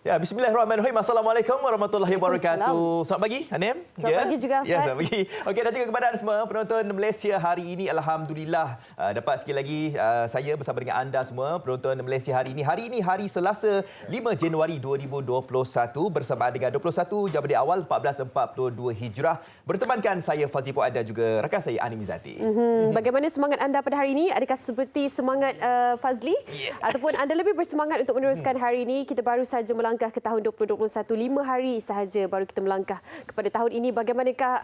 Ya, bismillahirrahmanirrahim. Assalamualaikum warahmatullahi wabarakatuh. Selamat pagi, Hanim. Selamat pagi juga, Fad. Ya, selamat pagi. Okey, dan juga kepada anda semua penonton Malaysia hari ini, alhamdulillah dapat sekali lagi saya bersama dengan anda semua penonton Malaysia hari ini. Hari ini hari Selasa 5 Januari 2021 bersamaan dengan 21 Januari awal 1442 Hijrah. Bertemankan saya Fazli Fuad dan juga rakan saya Ani Mizati. Bagaimana semangat anda pada hari ini? Adakah seperti semangat Fazli? Ataupun anda lebih bersemangat untuk meneruskan hari ini? Kita baru saja melangkah ke tahun 2021. 5 hari sahaja baru kita melangkah kepada tahun ini. Bagaimanakah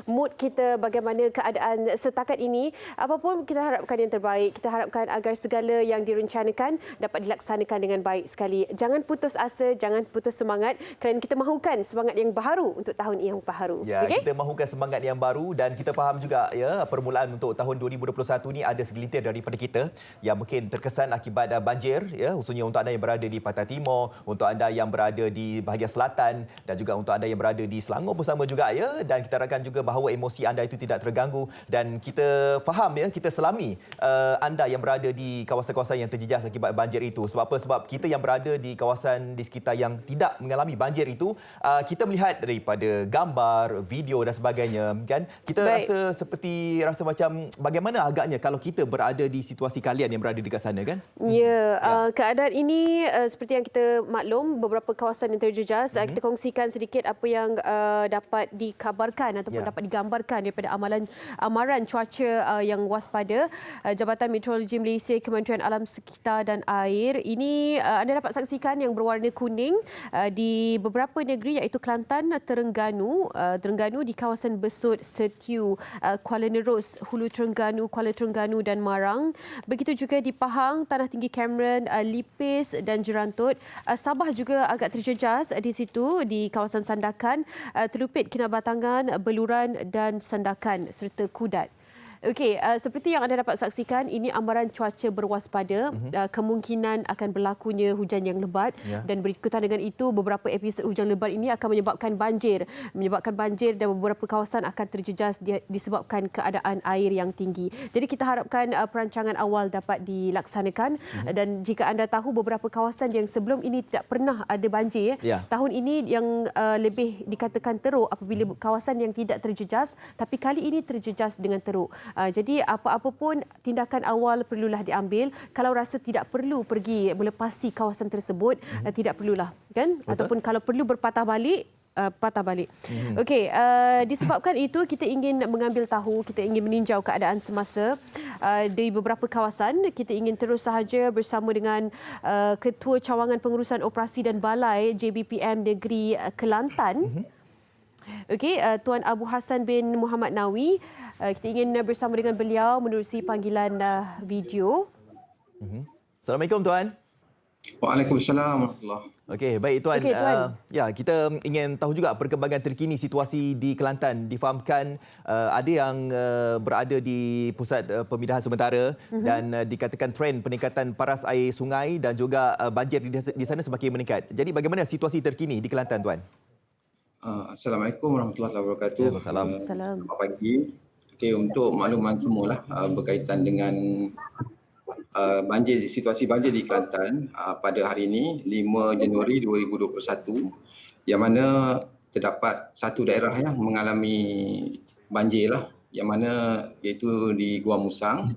mood kita? Bagaimana keadaan setakat ini? Apapun kita harapkan yang terbaik. Kita harapkan agar segala yang direncanakan dapat dilaksanakan dengan baik sekali. Jangan putus asa, jangan putus semangat kerana kita mahukan semangat yang baharu untuk tahun yang baharu. Ya, kita mahukan semangat yang baru dan kita faham juga ya permulaan untuk tahun 2021 ni ada segelintir daripada kita yang mungkin terkesan akibat banjir ya, khususnya untuk anda yang berada di Pantai Timur, untuk anda yang berada di bahagian selatan dan juga untuk anda yang berada di Selangor pun sama juga ya, dan kita harapkan juga bahawa emosi anda itu tidak terganggu dan kita faham ya, kita selami anda yang berada di kawasan-kawasan yang terjejas akibat banjir itu. Sebab apa? Sebab kita yang berada di kawasan di sekitar yang tidak mengalami banjir itu, kita melihat daripada gambar, video dan sebagainya kan, kita rasa macam bagaimana agaknya kalau kita berada di situasi kalian yang berada dekat sana kan? Ya, keadaan ini seperti yang kita maklum, beberapa kawasan yang terjejas. Kita kongsikan sedikit apa yang dapat dikabarkan ataupun dapat digambarkan daripada amaran cuaca yang waspada Jabatan Meteorologi Malaysia, Kementerian Alam Sekitar dan Air. Ini anda dapat saksikan yang berwarna kuning di beberapa negeri iaitu Kelantan, Terengganu di kawasan Besut, Setiu, Kuala Nerus, Hulu Terengganu, Kuala Terengganu dan Marang. Begitu juga di Pahang, Tanah Tinggi Cameron, Lipis dan Jerantut. Sabah juga agak terjejas di situ di kawasan Sandakan, Telupit, Kinabatangan, Beluran dan Sandakan serta Kudat. Okey, seperti yang anda dapat saksikan, ini amaran cuaca berwaspada. Kemungkinan akan berlakunya hujan yang lebat dan berikutan dengan itu beberapa episod hujan lebat ini akan menyebabkan banjir dan beberapa kawasan akan terjejas disebabkan keadaan air yang tinggi. Jadi kita harapkan perancangan awal dapat dilaksanakan dan jika anda tahu beberapa kawasan yang sebelum ini tidak pernah ada banjir, tahun ini yang lebih dikatakan teruk apabila kawasan yang tidak terjejas tapi kali ini terjejas dengan teruk. Jadi apa-apa pun tindakan awal perlulah diambil. Kalau rasa tidak perlu pergi melepasi kawasan tersebut, tidak perlulah kan? Betul. Ataupun kalau perlu berpatah balik, patah balik. Okey, disebabkan itu kita ingin mengambil tahu, kita ingin meninjau keadaan semasa di beberapa kawasan. Kita ingin terus sahaja bersama dengan Ketua Cawangan Pengurusan Operasi dan Balai JBPM Negeri Kelantan. Okey, Tuan Abu Hassan bin Muhammad Nawi. Kita ingin bersama dengan beliau menerusi panggilan video. Assalamualaikum Tuan. Waalaikumsalam. Okey, baik Tuan. Ya, kita ingin tahu juga perkembangan terkini situasi di Kelantan. Difahamkan ada yang berada di pusat pemindahan sementara dan dikatakan trend peningkatan paras air sungai dan juga banjir di sana semakin meningkat. Jadi bagaimana situasi terkini di Kelantan Tuan? Assalamualaikum warahmatullahi wabarakatuh. Waalaikumsalam. Selamat pagi. Okey, untuk makluman semualah berkaitan dengan situasi banjir di Kelantan pada hari ini 5 Januari 2021 yang mana terdapat satu daerah yang mengalami banjir lah, yang mana iaitu di Gua Musang.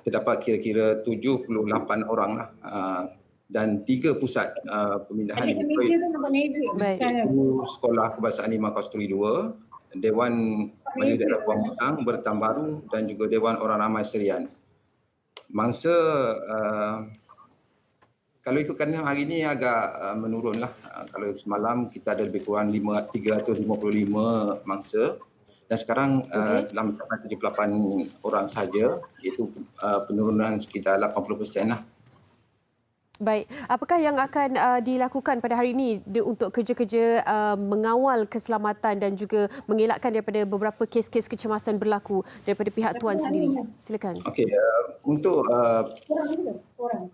Terdapat kira-kira 78 orang lah. Dan 3 pusat pemindahan iaitu Sekolah Kebangsaan Imam Kasturi 2, Dewan Maju Daerah Gua Musang, Bertambaru dan juga Dewan Orang Ramai Serian. Mangsa kalau ikutkan hari ini agak menurunlah. Kalau semalam kita ada lebih kurang 355 mangsa dan sekarang dalam 78 orang saja, iaitu penurunan sekitar 80% lah. Baik, apakah yang akan dilakukan pada hari ini untuk kerja-kerja mengawal keselamatan dan juga mengelakkan daripada beberapa kes-kes kecemasan berlaku daripada pihak Tuan sendiri? Silakan. Okey, untuk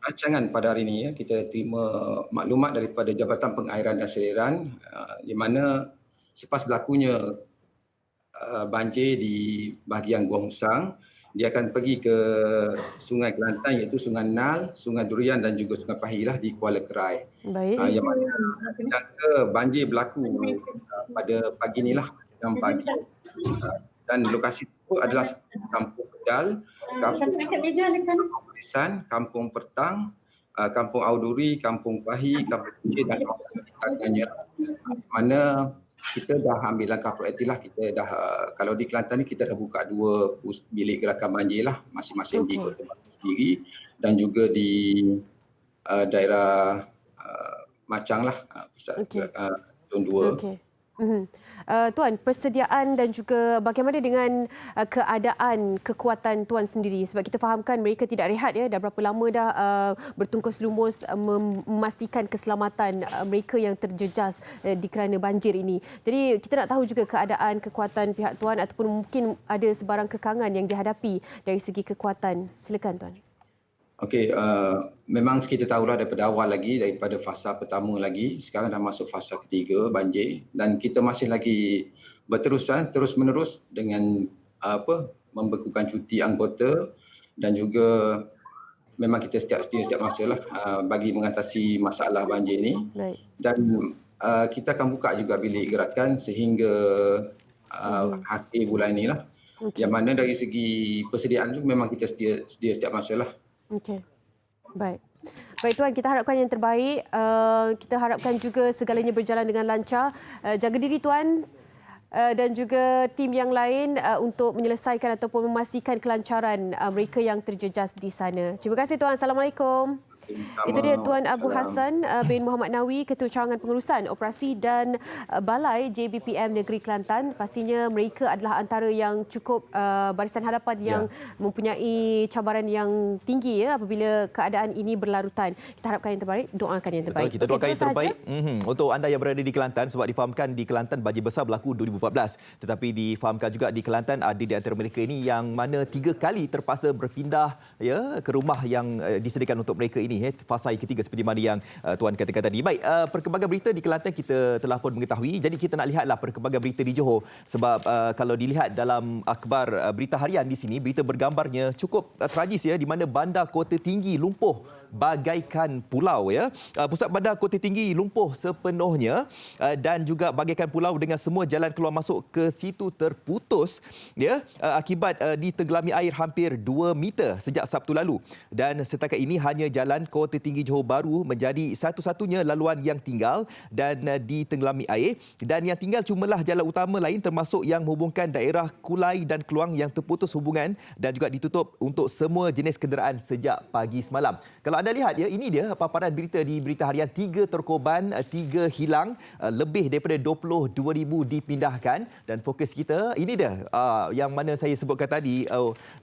rancangan pada hari ini kita terima maklumat daripada Jabatan Pengairan dan Saliran di mana selepas berlakunya banjir di bahagian Gua Musang, dia akan pergi ke Sungai Kelantan iaitu Sungai Nal, Sungai Durian dan juga Sungai Pahih lah di Kuala Kerai. Baik. Yang mana jangka banjir berlaku pada pagi ni lah, 6 pagi. Dan lokasi itu adalah Kampung Pedal, Kampung Lisan, Kampung Pertang, Kampung Auduri, Kampung Pahih, Kampung Kuching dan sebagainya. Mana kita dah ambil langkah proaktif lah. Kita dah kalau di Kelantan ni kita dah buka 2 bilik gerakan banjir lah, masing-masing di Kota Batu sendiri dan juga di daerah Macang lah, pusat zon 2. Okey. Tuan, persediaan dan juga bagaimana dengan keadaan kekuatan Tuan sendiri? Sebab kita fahamkan mereka tidak rehat ya, dah berapa lama dah bertungkus lumus memastikan keselamatan mereka yang terjejas di kerana banjir ini. Jadi kita nak tahu juga keadaan kekuatan pihak Tuan ataupun mungkin ada sebarang kekangan yang dihadapi dari segi kekuatan. Silakan Tuan. Okey, memang kita tahulah daripada awal lagi, daripada fasa pertama lagi, sekarang dah masuk fasa ketiga banjir dan kita masih lagi berterusan terus-menerus dengan membekukan cuti anggota dan juga memang kita setiap masa lah bagi mengatasi masalah banjir ini. Baik. Dan kita akan buka juga bilik gerakan sehingga akhir bulan inilah. Yang mana dari segi persediaan tu memang kita sedia setiap masa lah. Okey. Baik. Baik Tuan, kita harapkan yang terbaik. Kita harapkan juga segalanya berjalan dengan lancar. Jaga diri Tuan dan juga tim yang lain untuk menyelesaikan ataupun memastikan kelancaran mereka yang terjejas di sana. Terima kasih Tuan. Assalamualaikum. Itu dia Tuan Abu Hassan bin Muhammad Nawi, Ketua Cawangan Pengurusan Operasi dan Balai JBPM Negeri Kelantan. Pastinya mereka adalah antara yang cukup barisan hadapan yang mempunyai cabaran yang tinggi ya apabila keadaan ini berlarutan. Kita harapkan yang terbaik, doakan yang terbaik. Betul, kita doakan yang terbaik untuk anda yang berada di Kelantan sebab difahamkan di Kelantan banjir besar berlaku 2014. Tetapi difahamkan juga di Kelantan ada di antara mereka ini yang mana 3 kali terpaksa berpindah ya ke rumah yang disediakan untuk mereka ini. Fasa ketiga seperti mana yang Tuan katakan tadi. Baik, perkembangan berita di Kelantan kita telah pun mengetahui. Jadi kita nak lihatlah perkembangan berita di Johor. Sebab kalau dilihat dalam akhbar berita harian di sini, berita bergambarnya cukup tragis ya, di mana bandar Kota Tinggi lumpuh bagaikan pulau ya. Pusat bandar Kota Tinggi lumpuh sepenuhnya dan juga bagaikan pulau dengan semua jalan keluar masuk ke situ terputus ya akibat ditenggelami air hampir 2 meter sejak Sabtu lalu. Dan setakat ini hanya jalan Kota Tinggi Johor Bahru menjadi satu-satunya laluan yang tinggal dan ditenggelami air, dan yang tinggal cumalah jalan utama lain termasuk yang menghubungkan daerah Kulai dan Keluang yang terputus hubungan dan juga ditutup untuk semua jenis kenderaan sejak pagi semalam. Kalau anda lihat ya, ini dia paparan berita di berita harian, 3 terkorban, 3 hilang, lebih daripada 22,000 dipindahkan, dan fokus kita ini dia yang mana saya sebutkan tadi,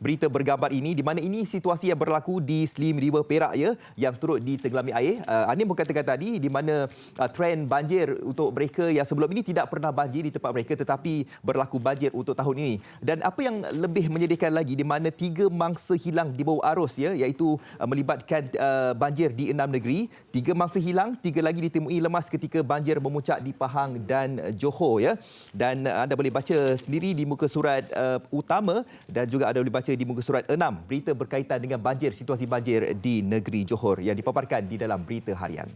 berita bergambar ini di mana ini situasi yang berlaku di Slim River Perak ya, yang turut ditenggelami air. Anim pun katakan tadi di mana trend banjir untuk mereka yang sebelum ini tidak pernah banjir di tempat mereka tetapi berlaku banjir untuk tahun ini. Dan apa yang lebih menyedihkan lagi di mana 3 mangsa hilang di bawah arus ya, iaitu melibatkan banjir di 6 negeri, 3 mangsa hilang, 3 lagi ditemui lemas ketika banjir memuncak di Pahang dan Johor ya. Dan anda boleh baca sendiri di muka surat utama dan juga anda boleh baca di muka surat 6 berita berkaitan dengan banjir, situasi banjir di negeri Johor yang dipaparkan di dalam berita harian.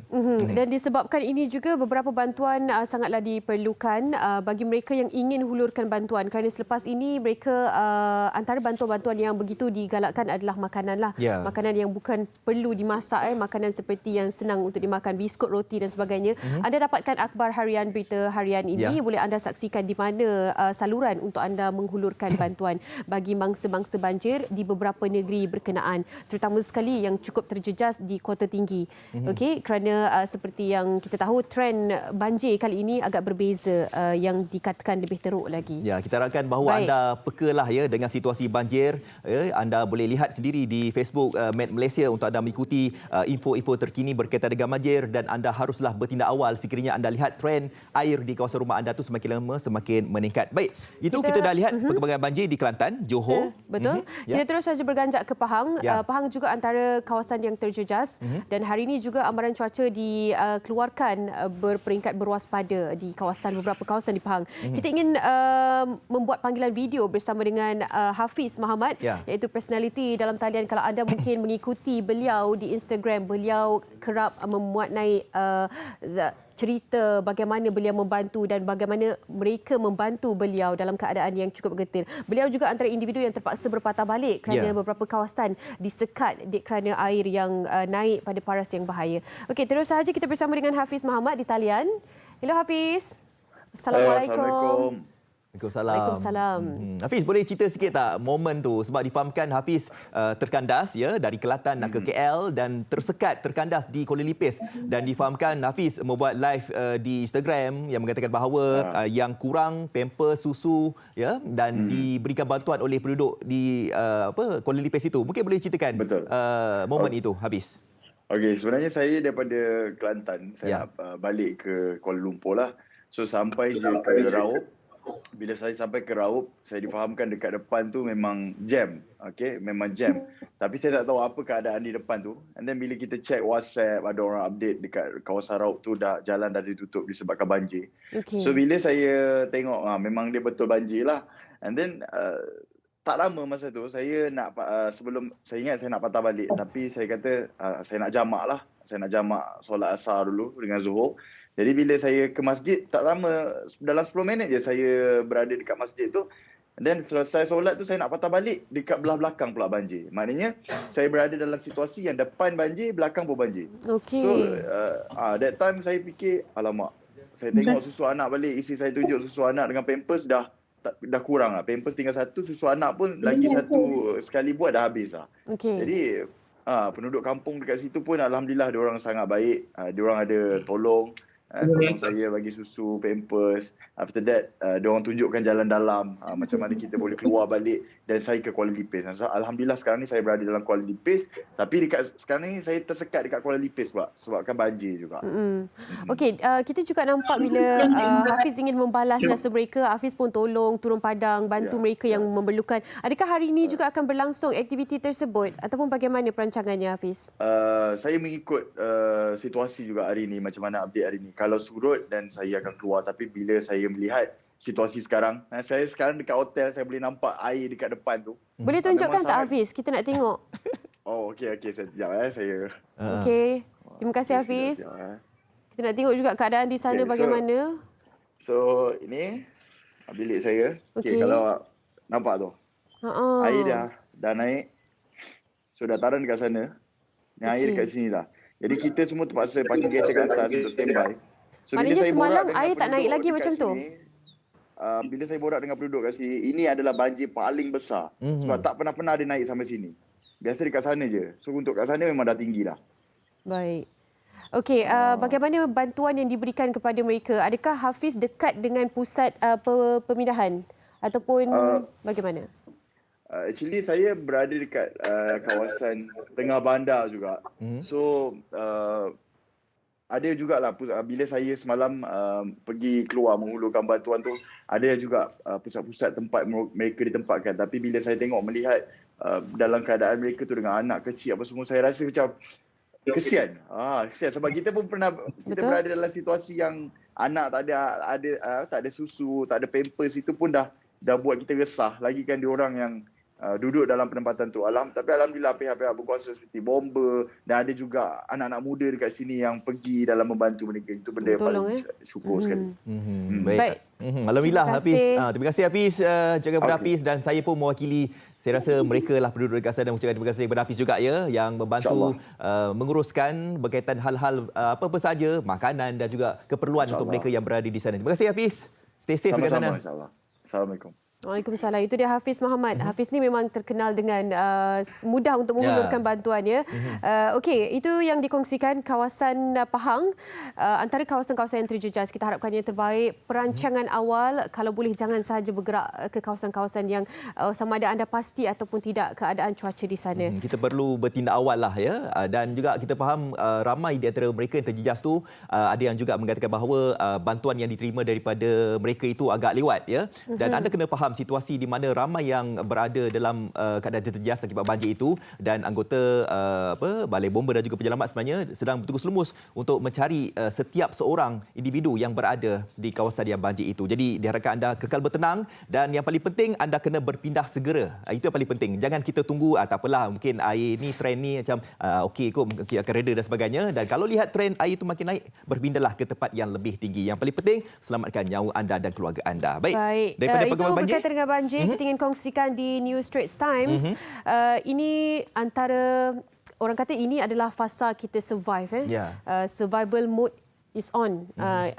Dan disebabkan ini juga beberapa bantuan sangatlah diperlukan bagi mereka yang ingin hulurkan bantuan, kerana selepas ini mereka antara bantuan-bantuan yang begitu digalakkan adalah makanan lah. Makanan yang bukan perlu dimasak, makanan seperti yang senang untuk dimakan, biskut, roti dan sebagainya. Anda dapatkan akhbar harian berita harian ini, boleh anda saksikan di mana saluran untuk anda menghulurkan bantuan bagi mangsa-mangsa banjir di beberapa negeri berkenaan, terutama sekali yang cukup terjejas di Kota Tinggi. Okey, kerana seperti yang kita tahu trend banjir kali ini agak berbeza, yang dikatakan lebih teruk lagi. Ya, kita harapkan bahawa anda pekalah ya dengan situasi banjir. Anda boleh lihat sendiri di Facebook Med Malaysia untuk anda mengikuti info-info terkini berkaitan dengan banjir, dan anda haruslah bertindak awal sekiranya anda lihat trend air di kawasan rumah anda tu semakin lama semakin meningkat. Baik, itu kita dah lihat perkembangan banjir di Kelantan, Johor. Betul. Kita terus saja berganjak ke Pahang. Pahang juga antara kawasan yang terjejas terjejas dan hari ini juga amaran cuaca dikeluarkan berperingkat berwaspada di beberapa kawasan di Pahang. Kita ingin membuat panggilan video bersama dengan Hafiz Mohamad, iaitu personaliti dalam talian. Kalau anda mungkin mengikuti beliau di Instagram, beliau kerap memuat naik cerita bagaimana beliau membantu dan bagaimana mereka membantu beliau dalam keadaan yang cukup getir. Beliau juga antara individu yang terpaksa berpatah balik kerana beberapa kawasan disekat kerana air yang naik pada paras yang bahaya. Okey, terus sahaja kita bersama dengan Hafiz Mohamad di talian. Hello Hafiz. Assalamualaikum. Waalaikumsalam. Hafiz, boleh cerita sikit tak momen tu, sebab difahamkan Hafiz terkandas dari Kelantan nak ke KL dan terkandas di Kuala Lipis, dan difahamkan Hafiz membuat live di Instagram yang mengatakan bahawa yang kurang pamper, susu dan diberikan bantuan oleh penduduk di Kuala Lipis itu. Mungkin boleh ceritakan momen itu, Hafiz. Okey, sebenarnya saya daripada Kelantan, saya nak balik ke Kuala Lumpur lah. So sampai je ke Raub. Bila saya sampai ke Raub, saya difahamkan dekat depan tu memang jam. Okey, memang jam. Tapi saya tak tahu apa keadaan di depan tu. And then bila kita check WhatsApp, ada orang update dekat kawasan Raub tu jalan dah ditutup disebabkan banjir. Okay. So bila saya tengok memang dia betul banjir lah. And then tak lama masa tu saya nak sebelum saya ingat saya nak patah balik, tapi saya kata saya nak jamak lah. Saya nak jamak solat asar dulu dengan Zuhur. Jadi bila saya ke masjid, tak lama, dalam 10 minit je saya berada dekat masjid tu. Dan selesai solat tu saya nak patah balik, dekat belah belakang pula banjir. Maknanya saya berada dalam situasi yang depan banjir, belakang pun banjir. Okay. So that time saya fikir, alamak, saya tengok susu anak balik, isteri saya tunjuk susu anak dengan pampers dah kurang lah. Pampers tinggal satu, susu anak pun lagi satu sekali buat dah habis lah. Okay. Jadi penduduk kampung dekat situ pun alhamdulillah diorang sangat baik. Diorang ada tolong saya bagi susu, pampers. After that, diorang tunjukkan jalan dalam, macam mana kita boleh keluar balik. Dan saya ke Kuala Lipis. Alhamdulillah sekarang ni saya berada dalam Kuala Lipis. Tapi sekarang ni saya tersekat dekat Kuala Lipis sebabkan banjir juga. Okey, kita juga nampak bila Hafiz ingin membalas jasa mereka, Hafiz pun tolong turun padang, bantu mereka yang memerlukan. Adakah hari ini juga akan berlangsung aktiviti tersebut? Ataupun bagaimana perancangannya, Hafiz? Saya mengikut situasi juga hari ini, macam mana update hari ini. Kalau surut dan saya akan keluar. Tapi bila saya melihat situasi sekarang, saya sekarang dekat hotel, saya boleh nampak air dekat depan tu. Boleh tunjukkan tak Hafiz? Kita nak tengok. Oh, okey. Sekejap saya. Okey. Terima kasih Hafiz. Kita nak tengok juga keadaan di sana bagaimana. So ini bilik saya. Okey, kalau nampak tu. Air dah naik. So dataran dekat sana. Ni air dekat sini dah. Jadi kita semua terpaksa parking kereta kat atas untuk standby. So, maknanya semalam air tak naik lagi macam tu? Bila saya borak dengan penduduk kat sini, ini adalah banjir paling besar. Sebab tak pernah dia naik sampai sini. Biasa dekat sana je. So untuk kat sana memang dah tinggi dah. Baik. Okey, bagaimana bantuan yang diberikan kepada mereka? Adakah Hafiz dekat dengan pusat pemindahan? Ataupun bagaimana? Actually saya berada dekat kawasan tengah bandar juga. So ada jugalah bila saya semalam pergi keluar menghulurkan bantuan tu, ada juga pusat-pusat tempat mereka ditempatkan. Tapi bila saya melihat dalam keadaan mereka tu dengan anak kecil apa semua, saya rasa macam kesian. Kesian sebab kita pun pernah berada dalam situasi yang anak tak ada susu, tak ada pampers, itu pun dah buat kita resah. Lagi kan diorang yang duduk dalam penempatan tu. Tapi alhamdulillah pihak-pihak berkuasa seperti bomba dan ada juga anak-anak muda dekat sini yang pergi dalam membantu mereka. Itu benda yang paling syukur sekali. Baik. Alhamdulillah Hafiz. Terima kasih Hafiz, jaga kepada Hafiz, dan saya pun mewakili, saya rasa mereka lah penduduk dekat sana, dan mengucapkan terima kasih kepada Hafiz juga yang membantu menguruskan berkaitan hal-hal apa-apa saja, makanan dan juga keperluan untuk mereka yang berada di sana. Terima kasih Hafiz. Stay safe dekat sana. Sama-sama. Assalamualaikum. Waalaikumsalam. Itu dia Hafiz Mohamad. Hafiz ni memang terkenal dengan mudah untuk menghulurkan bantuan ya. Okey, itu yang dikongsikan kawasan Pahang, antara kawasan-kawasan yang terjejas. Kita harapkan yang terbaik. Perancangan awal, kalau boleh jangan sahaja bergerak ke kawasan-kawasan yang sama ada anda pasti ataupun tidak keadaan cuaca di sana. Kita perlu bertindak awal lah ya. Dan juga kita faham ramai di antara mereka yang terjejas tu ada yang juga mengatakan bahawa bantuan yang diterima daripada mereka itu agak lewat ya. Dan anda kena faham situasi di mana ramai yang berada dalam keadaan terjejas akibat banjir itu dan anggota balai bomba dan juga penyelamat sebenarnya sedang bertugas lumus untuk mencari setiap seorang individu yang berada di kawasan yang banjir itu. Jadi diharapkan anda kekal bertenang dan yang paling penting anda kena berpindah segera. Itu yang paling penting. Jangan kita tunggu tak apalah mungkin air ni trend ni macam okey kot okay, akan reda dan sebagainya, dan kalau lihat trend air itu makin naik, berpindahlah ke tempat yang lebih tinggi. Yang paling penting selamatkan nyawa anda dan keluarga anda. Baik. Daripada Itu perkembangan banjir berkaitan dengan banjir, kita ingin kongsikan di New Straits Times. Ini antara orang kata ini adalah fasa kita survive. Survival mode is on.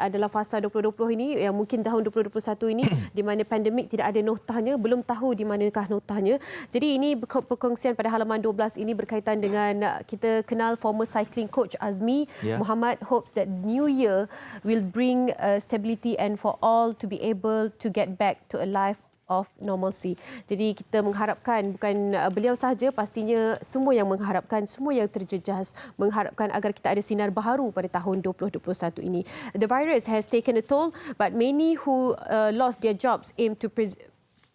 Adalah fasa 2020 ini yang mungkin tahun 2021 ini di mana pandemik tidak ada notahnya, belum tahu di manakah notahnya. Jadi ini perkongsian pada halaman 12 ini berkaitan dengan kita kenal former cycling coach Azmi Muhammad hopes that new year will bring stability and for all to be able to get back to a life of normalcy. Jadi kita mengharapkan, bukan beliau sahaja, pastinya semua yang mengharapkan, semua yang terjejas mengharapkan agar kita ada sinar baharu pada tahun 2021 ini. The virus has taken a toll, but many who lost their jobs aim to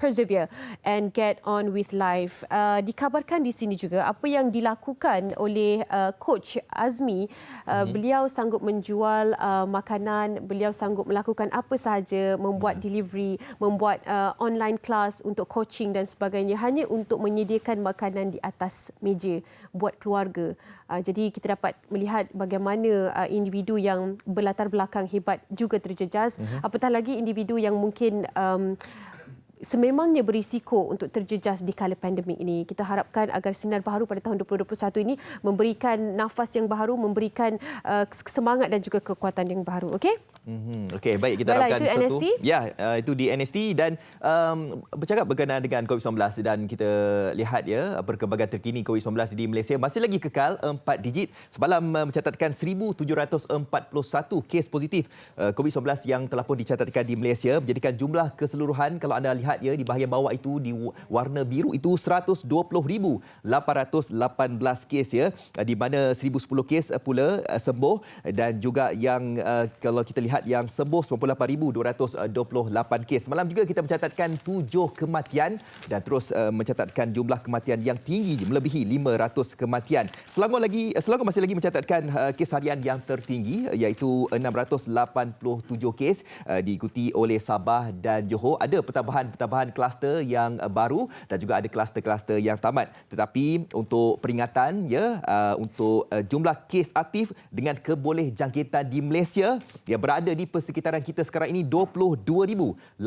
persevere and get on with life. Dikabarkan di sini juga apa yang dilakukan oleh Coach Azmi. Beliau sanggup menjual makanan, beliau sanggup melakukan apa sahaja, membuat delivery, membuat online class untuk coaching dan sebagainya, hanya untuk menyediakan makanan di atas meja buat keluarga. Jadi kita dapat melihat bagaimana individu yang berlatar belakang hebat juga terjejas, apatah lagi individu yang mungkin sememangnya berisiko untuk terjejas di kala pandemik ini. Kita harapkan agar sinar baharu pada tahun 2021 ini memberikan nafas yang baharu, memberikan semangat dan juga kekuatan yang baru. Okey? Okey, baik, kita harapkan itu satu. NST? Ya, itu di NST dan bercakap berkenaan dengan COVID-19 dan kita lihat ya perkembangan terkini COVID-19 di Malaysia masih lagi kekal 4 digit. Semalam mencatatkan 1,741 kes positif COVID-19 yang telah pun dicatatkan di Malaysia, menjadikan jumlah keseluruhan kalau anda lihat ya di bahagian bawah itu di warna biru itu 120,818 kes ya, di mana 1,010 kes pula sembuh dan juga yang kalau kita lihat yang sembuh 98,228 kes. Semalam juga kita mencatatkan 7 kematian dan terus mencatatkan jumlah kematian yang tinggi melebihi 500 kematian. Selangor masih lagi mencatatkan kes harian yang tertinggi iaitu 687 kes, diikuti oleh Sabah dan Johor. Ada pertambahan kluster yang baru dan juga ada kluster-kluster yang tamat. Tetapi untuk peringatan ya untuk jumlah kes aktif dengan kebolehjangkitan di Malaysia yang berada di persekitaran kita sekarang ini 22,089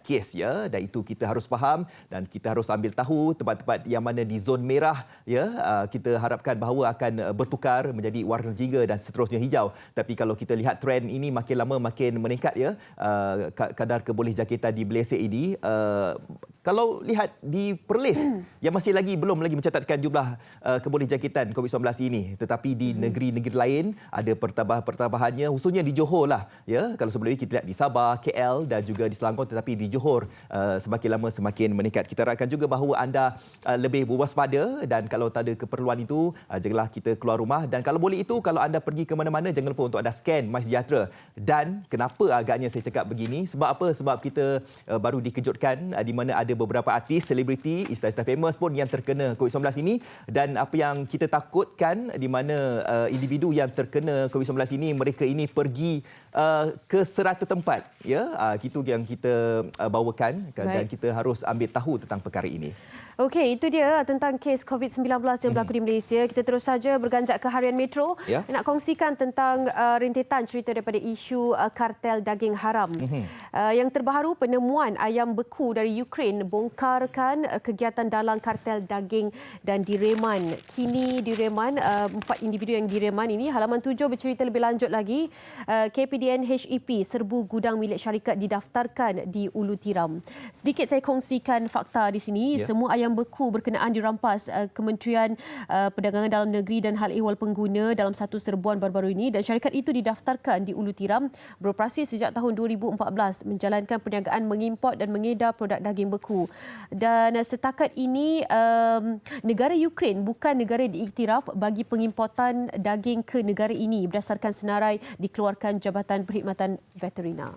kes ya, dan itu kita harus faham dan kita harus ambil tahu tempat-tempat yang mana di zon merah ya, kita harapkan bahawa akan bertukar menjadi warna jingga dan seterusnya hijau. Tapi kalau kita lihat trend ini makin lama makin meningkat ya, kadar kebolehjangkitan di Malaysia ini, kalau lihat di Perlis yang masih belum lagi mencatatkan jumlah kebolehjangkitan COVID-19 ini, tetapi di negeri-negeri lain ada pertambahannya, khususnya di Johor lah ya. Kalau sebelum ini kita lihat di Sabah, KL dan juga di Selangor, tetapi di Johor semakin lama semakin meningkat. Kita harapkan juga bahawa anda lebih berwaspada dan kalau tak ada keperluan itu janganlah kita keluar rumah, dan kalau boleh itu kalau anda pergi ke mana-mana jangan lupa untuk anda scan MySejahtera. Dan kenapa agaknya saya cakap begini, sebab apa? Sebab kita baru dikejutkan di mana ada beberapa artis, selebriti, istilah-istilah famous pun yang terkena COVID-19 ini, dan apa yang kita takutkan di mana individu yang terkena COVID-19 ini, mereka ini pergi ke serata tempat ya. Itu yang kita bawakan. Baik. Dan kita harus ambil tahu tentang perkara ini. Okey, itu dia tentang kes COVID-19 yang berlaku di Malaysia. Kita terus saja berganjak ke harian Metro. Nak kongsikan tentang rentetan cerita daripada isu kartel daging haram. Yang terbaru, penemuan ayam beku dari Ukraine bongkarkan kegiatan dalang kartel daging dan direman. Kini direman 4 individu yang direman ini. Halaman 7 bercerita lebih lanjut lagi. KPDN HEP serbu gudang milik syarikat didaftarkan di Ulu Tiram. Sedikit saya kongsikan fakta di sini. Semua ayam beku berkenaan dirampas Kementerian Perdagangan Dalam Negeri dan Hal Ehwal Pengguna dalam satu serbuan baru-baru ini, dan syarikat itu didaftarkan di Ulu Tiram, beroperasi sejak tahun 2014, menjalankan perniagaan mengimport dan mengedar produk daging beku. Dan setakat ini negara Ukraine bukan negara diiktiraf bagi pengimportan daging ke negara ini berdasarkan senarai dikeluarkan Jabatan Perkhidmatan Veterina.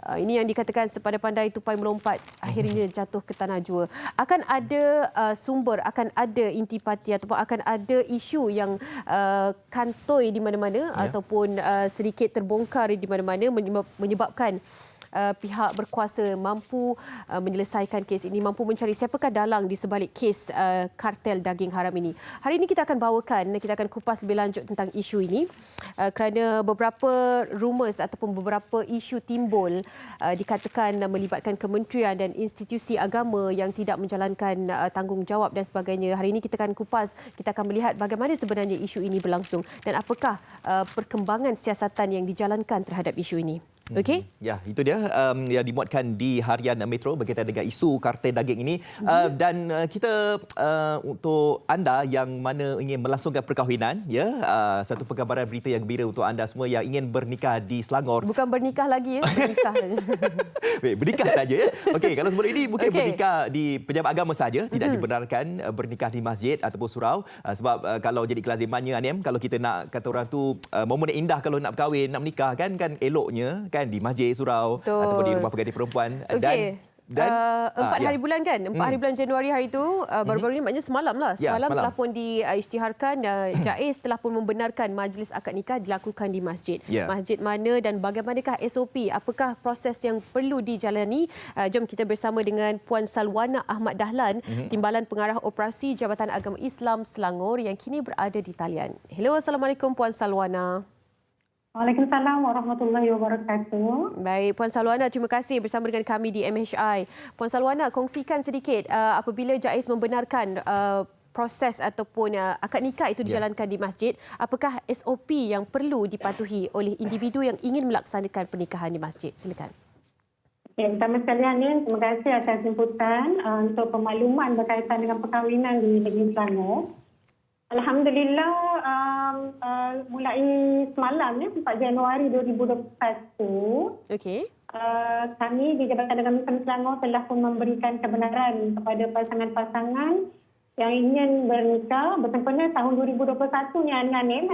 Ini yang dikatakan sepandai-pandai tupai melompat akhirnya jatuh ke tanah jua. Akan ada sumber, akan ada intipati ataupun akan ada isu yang kantoi di mana-mana ataupun sedikit terbongkar di mana-mana menyebabkan pihak berkuasa mampu menyelesaikan kes ini, mampu mencari siapakah dalang di sebalik kes kartel daging haram ini. Hari ini kita akan kupas lebih lanjut tentang isu ini kerana beberapa rumours ataupun beberapa isu timbul dikatakan melibatkan kementerian dan institusi agama yang tidak menjalankan tanggungjawab dan sebagainya. Hari ini kita akan kupas, kita akan melihat bagaimana sebenarnya isu ini berlangsung dan apakah perkembangan siasatan yang dijalankan terhadap isu ini. Okey? Ya, itu dia yang dimuatkan di Harian Metro berkaitan dengan isu kartel daging ini. Dan kita untuk anda yang mana ingin melangsungkan perkahwinan, ya, satu perkabaran berita yang gembira untuk anda semua yang ingin bernikah di Selangor. Bukan bernikah lagi, ya, bernikah saja. Baik, bernikah saja, ya. Okey, kalau sebelum ini mungkin bernikah di pejabat agama saja, tidak dibenarkan bernikah di masjid ataupun surau, sebab kalau jadi kelazimannya Anem, kalau kita nak kata orang tu momen yang indah kalau nak berkahwin, nak menikah kan eloknya kan di masjid, surau, ataupun di rumah pengganti perempuan. Okey. Dan 4 hari bulan kan? 4 hari bulan Januari hari itu baru-baru ini maknanya semalam lah. Semalam telah pun diisytiharkan JAIS telah pun membenarkan majlis akad nikah dilakukan di masjid. Masjid mana dan bagaimanakah SOP? Apakah proses yang perlu dijalani? Jom kita bersama dengan Puan Salwana Ahmad Dahlan, Timbalan Pengarah Operasi Jabatan Agama Islam Selangor yang kini berada di talian. Hello, Assalamualaikum Puan Salwana. Waalaikumsalam warahmatullahi wabarakatuh. Baik, Puan Salwana, terima kasih bersama dengan kami di MHI. Puan Salwana, kongsikan sedikit apabila JAIS membenarkan proses ataupun akad nikah itu dijalankan di masjid, apakah SOP yang perlu dipatuhi oleh individu yang ingin melaksanakan pernikahan di masjid? Silakan. Okay, pertama sekali ni, terima kasih atas jemputan untuk pemakluman berkaitan dengan perkahwinan di negeri Selangor. Alhamdulillah, mulai semalam, 4 Januari 2021, kami di Jabatan Agama Islam Selangor telah pun memberikan kebenaran kepada pasangan-pasangan yang ingin bernikah bersempena tahun 2021 ni, Anem.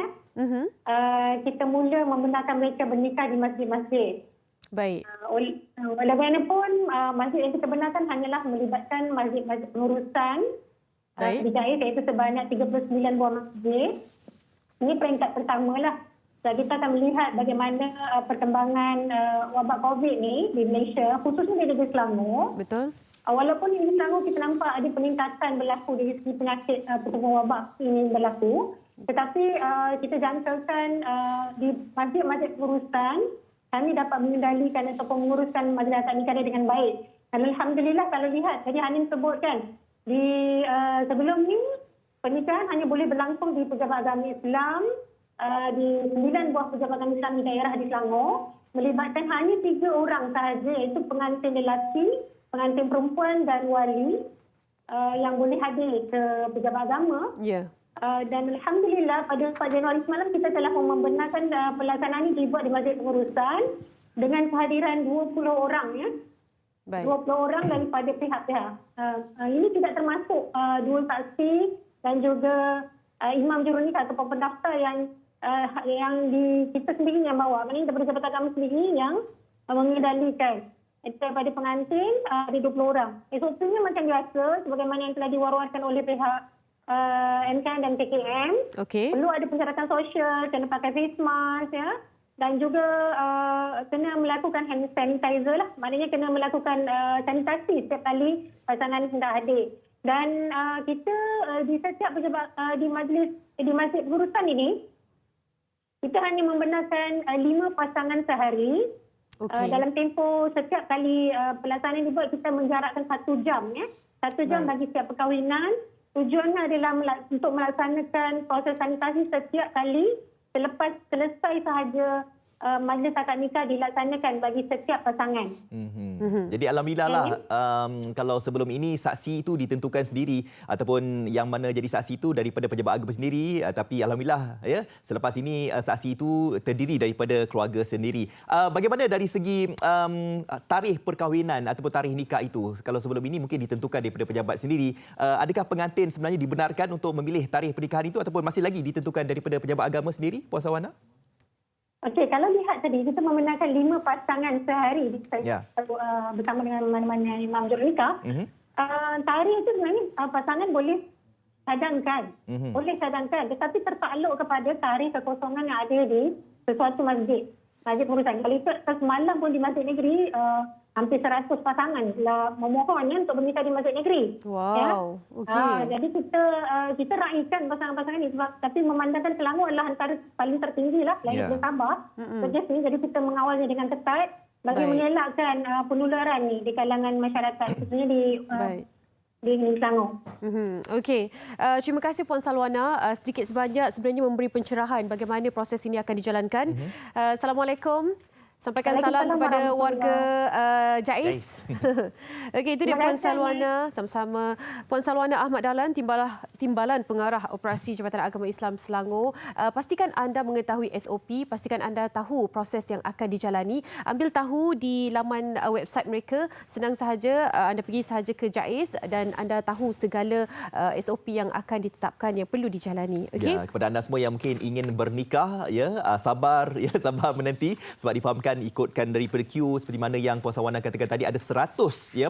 Kita mula membenarkan mereka bernikah di masjid-masjid. Baik. Walaupun masjid yang kita benarkan hanyalah melibatkan masjid-masjid pengurusan di JAIS, iaitu sebanyak 39 buah masjid. Ini peringkat pertama lah. So, kita akan melihat bagaimana perkembangan wabak COVID ni di Malaysia, khususnya di negeri Selangor. Betul. Walaupun di Selangor kita nampak ada peningkatan berlaku dari segi penyakit pertubuhan wabak ini berlaku. Tetapi kita jangkakan di masjid-masjid pengurusan, kami dapat mengendalikan ataupun menguruskan majlis akad nikah dengan baik. Dan Alhamdulillah kalau lihat, tadi Hanim sebutkan, di sebelum ni pernikahan hanya boleh berlangsung di Pejabat Agama Islam di 9 buah Pejabat Agama Islam di daerah di Selangor, melibatkan hanya 3 orang sahaja, iaitu pengantin lelaki, pengantin perempuan dan wali yang boleh hadir ke Pejabat Agama. Dan Alhamdulillah pada 4 Januari semalam kita telah membenarkan pelaksanaan ini dibuat di Masjid Pengurusan dengan kehadiran 20 orang, ya. 20 orang daripada pihak-pihak. Ini tidak termasuk 2 saksi dan juga imam jurunikah atau pendaftar yang kita sendiri yang bawa. Maksudnya daripada Jabatan Agama sendiri yang mengendalikan. Daripada pengantin ada 20 orang. SOP-nya macam biasa sebagaimana yang telah diwar-warkan oleh pihak MKM dan PKM. Perlu ada persyaratan sosial, kena pakai face mask, ya. Dan juga kena melakukan hand sanitizer lah. Maknanya kena melakukan sanitasi setiap kali pasangan hendak hadir. Dan kita di setiap pejabat di masjid pengurusan ini, kita hanya membenarkan 5 pasangan sehari. Dalam tempoh setiap kali pelaksanaan dibuat, kita menjarakkan 1 jam. 1 jam bagi setiap perkahwinan. Tujuannya adalah untuk melaksanakan proses sanitasi setiap kali selepas selesai sahaja majlis akad nikah dilaksanakan bagi setiap pasangan. Jadi alhamdulillah lah, kalau sebelum ini saksi itu ditentukan sendiri ataupun yang mana jadi saksi itu daripada pejabat agama sendiri, tapi alhamdulillah, ya, selepas ini saksi itu terdiri daripada keluarga sendiri. Bagaimana dari segi tarikh perkahwinan ataupun tarikh nikah itu? Kalau sebelum ini mungkin ditentukan daripada pejabat sendiri, adakah pengantin sebenarnya dibenarkan untuk memilih tarikh pernikahan itu ataupun masih lagi ditentukan daripada pejabat agama sendiri, Puan Salwana? Okey, kalau lihat tadi kita membenarkan 5 pasangan sehari Ya. bersama dengan mana-mana imam jurul nikah. Tarikh itu sebenarnya pasangan boleh cadangkan. Boleh cadangkan, tetapi tertakluk kepada tarikh kekosongan yang ada di sesuatu masjid perusahaan. Kalau itu semalam pun di masjid negeri hampir 100 pasangan memohon untuk bernikah di masjid negeri. Wow. Okey. Jadi kita raikan pasangan-pasangan ini sebab tapi memandangkan Selangor adalah antara paling tertinggi lah lain Sabah. Jadi kita mengawalnya dengan ketat bagi mengelakkan penularan ni di kalangan masyarakat khususnya di Selangor. Okey. Terima kasih Puan Salwana. Sedikit sebanyak sebenarnya memberi pencerahan bagaimana proses ini akan dijalankan. Assalamualaikum. Sampaikan salam kepada warga JAIS. Okey, itu dia Puan Salwana. Sama-sama. Puan Salwana Ahmad Dahlan, Timbalan Pengarah Operasi Jabatan Agama Islam Selangor. Pastikan anda mengetahui SOP, pastikan anda tahu proses yang akan dijalani. Ambil tahu di laman website mereka. Senang sahaja, anda pergi sahaja ke JAIS dan anda tahu segala SOP yang akan ditetapkan yang perlu dijalani. Okey? Ya, kepada anda semua yang mungkin ingin bernikah, sabar menanti sebab difahamkan ikutkan daripada queue seperti mana yang Puan Salwana katakan tadi ada 100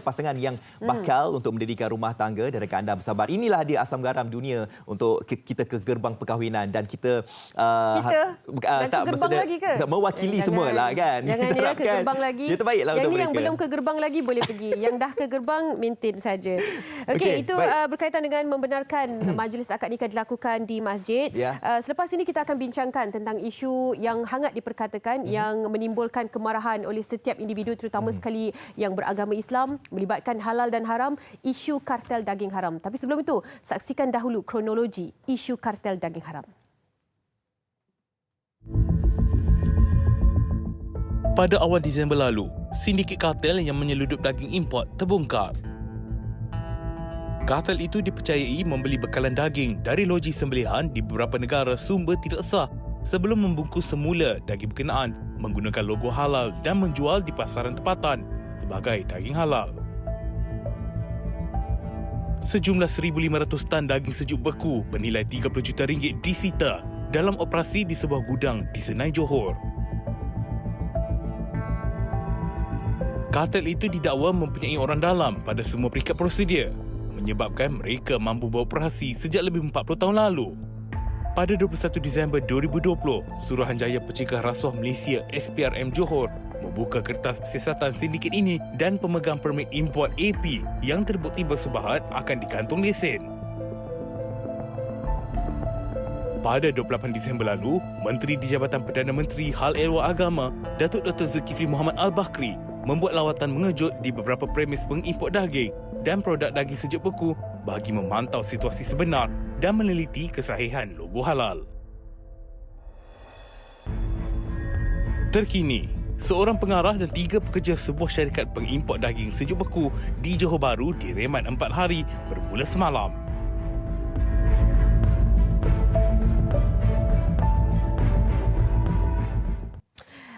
pasangan yang bakal untuk mendirikan rumah tangga dan rekan anda bersabar. Inilah dia asam garam dunia untuk kita ke gerbang perkahwinan dan kita ke gerbang lagi ke? Mewakili semualah kan. Jangan dia ke gerbang lagi. Dia terbaiklah untuk mereka. Yang belum ke gerbang lagi boleh pergi. Yang dah ke gerbang maintain saja. Okey, itu berkaitan dengan membenarkan majlis akad nikah dilakukan di masjid. Selepas ini kita akan bincangkan tentang isu yang hangat diperkatakan yang menimbulkan kemarahan oleh setiap individu terutama sekali yang beragama Islam melibatkan halal dan haram, isu kartel daging haram. Tapi sebelum itu, saksikan dahulu kronologi isu kartel daging haram. Pada awal Disember lalu, sindiket kartel yang menyeludup daging import terbongkar. Kartel itu dipercayai membeli bekalan daging dari loji sembelihan di beberapa negara sumber tidak sah sebelum membungkus semula daging berkenaan menggunakan logo halal dan menjual di pasaran tempatan sebagai daging halal. Sejumlah 1,500 tan daging sejuk beku bernilai RM30 juta disita dalam operasi di sebuah gudang di Senai, Johor. Kartel itu didakwa mempunyai orang dalam pada semua peringkat prosedur, menyebabkan mereka mampu beroperasi sejak lebih 40 tahun lalu. Pada 21 Disember 2020, Suruhanjaya Pencegah Rasuah Malaysia SPRM Johor membuka kertas siasatan sindiket ini dan pemegang permit import AP yang terbukti bersubahat akan dikantung lesen. Pada 28 Disember lalu, Menteri di Jabatan Perdana Menteri Hal Ehwal Agama, Datuk Dr. Zulkifli Muhammad Al-Bakri membuat lawatan mengejut di beberapa premis pengimport daging dan produk daging sejuk beku bagi memantau situasi sebenar dan meneliti kesahihan logo halal. Terkini, seorang pengarah dan 3 pekerja sebuah syarikat pengimport daging sejuk beku di Johor Bahru direman 4 hari bermula semalam.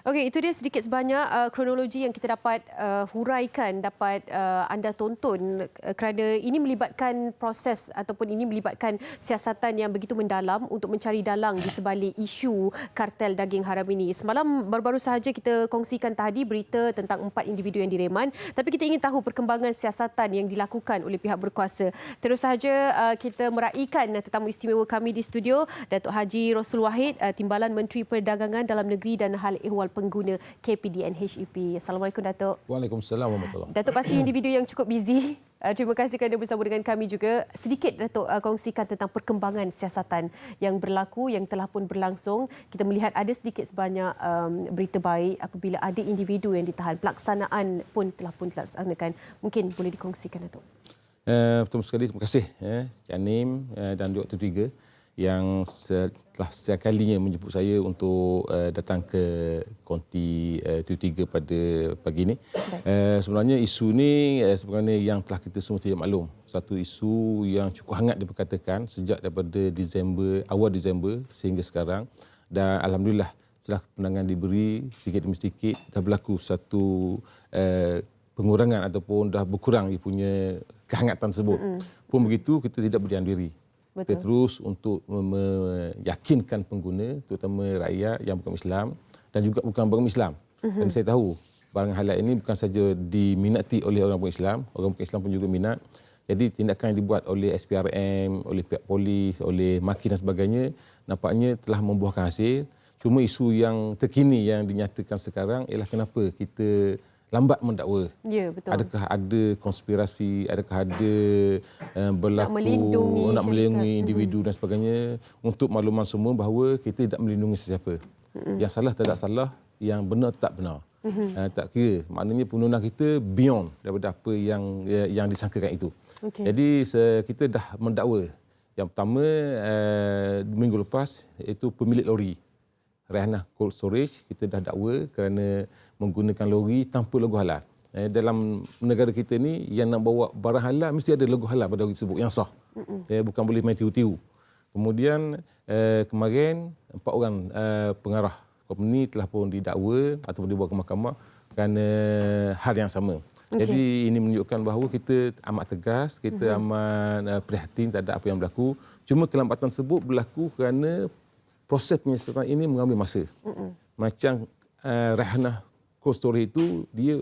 Okey, itu dia sedikit sebanyak kronologi yang kita dapat huraikan, dapat anda tonton kerana ini melibatkan proses ataupun ini melibatkan siasatan yang begitu mendalam untuk mencari dalang di sebalik isu kartel daging haram ini. Semalam baru-baru sahaja kita kongsikan tadi berita tentang 4 individu yang direman, tapi kita ingin tahu perkembangan siasatan yang dilakukan oleh pihak berkuasa. Terus sahaja kita meraihkan tetamu istimewa kami di studio, Datuk Haji Rossul Wahid, Timbalan Menteri Perdagangan Dalam Negeri dan Hal Ehwal Pengguna KPDN HEP. Assalamualaikum Datuk. Waalaikumsalam warahmatullahi. Datuk pasti individu yang cukup busy. Terima kasih kerana bersama dengan kami juga. Sedikit Datuk kongsikan tentang perkembangan siasatan yang berlaku, yang telah pun berlangsung. Kita melihat ada sedikit sebanyak berita baik apabila ada individu yang ditahan. Pelaksanaan pun telah dilaksanakan. Mungkin boleh dikongsikan Datuk. Betul sekali. Terima kasih Cik Anim dan Dr. Tiga yang telah setiap kalinya menjemput saya untuk datang ke konti Tiga pada pagi ini. Sebenarnya isu ni sebenarnya yang telah kita semua tidak maklum. Satu isu yang cukup hangat diperkatakan sejak daripada awal Disember sehingga sekarang. Dan alhamdulillah setelah kemenangan diberi sedikit demi sedikit dah berlaku satu pengurangan ataupun dah berkurang ia punya kehangatan tersebut. Pun begitu kita tidak berdiam diri. Betul. Kita terus untuk meyakinkan pengguna, terutama rakyat yang bukan Islam, dan juga bukan beragama Islam. Dan saya tahu barang halal ini bukan saja diminati oleh orang bukan Islam, orang bukan Islam pun juga minat. Jadi tindakan yang dibuat oleh SPRM, oleh pihak polis, oleh MAKI dan sebagainya nampaknya telah membuahkan hasil. Cuma isu yang terkini yang dinyatakan sekarang ialah kenapa kita lambat mendakwa. Ya, betul. Adakah ada konspirasi, adakah ada berlaku nak melindungi individu dan sebagainya. Untuk makluman semua bahawa kita tidak melindungi sesiapa. Yang salah tidak salah, yang benar tak benar. Tak kira, maknanya penggunaan kita beyond daripada apa yang disangkakan itu. Jadi kita dah mendakwa. Yang pertama, minggu lepas, itu pemilik lori Raihanah Cold Storage, kita dah dakwa kerana menggunakan lori tanpa logo halal. Dalam negara kita ni, yang nak bawa barang halal mesti ada logo halal pada lori tersebut yang sah. Bukan boleh main tiu-tiu. Kemudian kemarin 4 orang pengarah company telah pun didakwa ataupun dibawa ke mahkamah kerana hal yang sama. Jadi ini menunjukkan bahawa kita amat tegas, kita amat prihatin terhadap apa yang berlaku. Cuma kelambatan tersebut berlaku kerana proses penyiasatan ini mengambil masa. Macam Raihanah Cold Storage itu, dia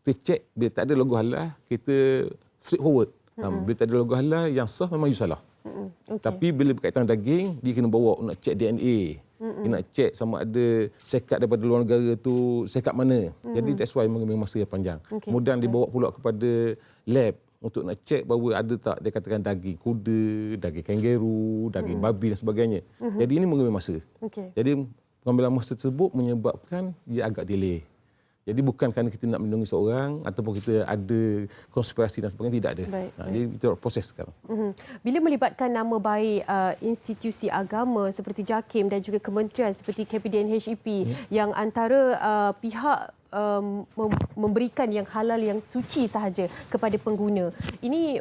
kita cek bila tak ada logo halal, kita straight forward. Bila tak ada logo halal, yang sah memang you salah. Tapi bila berkaitan daging, dia kena bawa nak cek DNA. Dia nak cek sama ada sekat daripada luar negara tu sekat mana. Jadi that's why mengambil masa yang panjang. Kemudian dibawa pula kepada lab untuk nak cek bahawa ada tak dia katakan daging kuda, daging kangaroo, daging babi dan sebagainya. Jadi ini mengambil masa. Jadi pengambilan masa tersebut menyebabkan dia agak delay. Jadi bukan kerana kita nak melindungi seorang ataupun kita ada konspirasi dan sebagainya, tidak ada. Jadi itu proses sekarang. Bila melibatkan nama baik institusi agama seperti JAKIM dan juga kementerian seperti KPDN HEP yang antara pihak memberikan yang halal yang suci sahaja kepada pengguna. Ini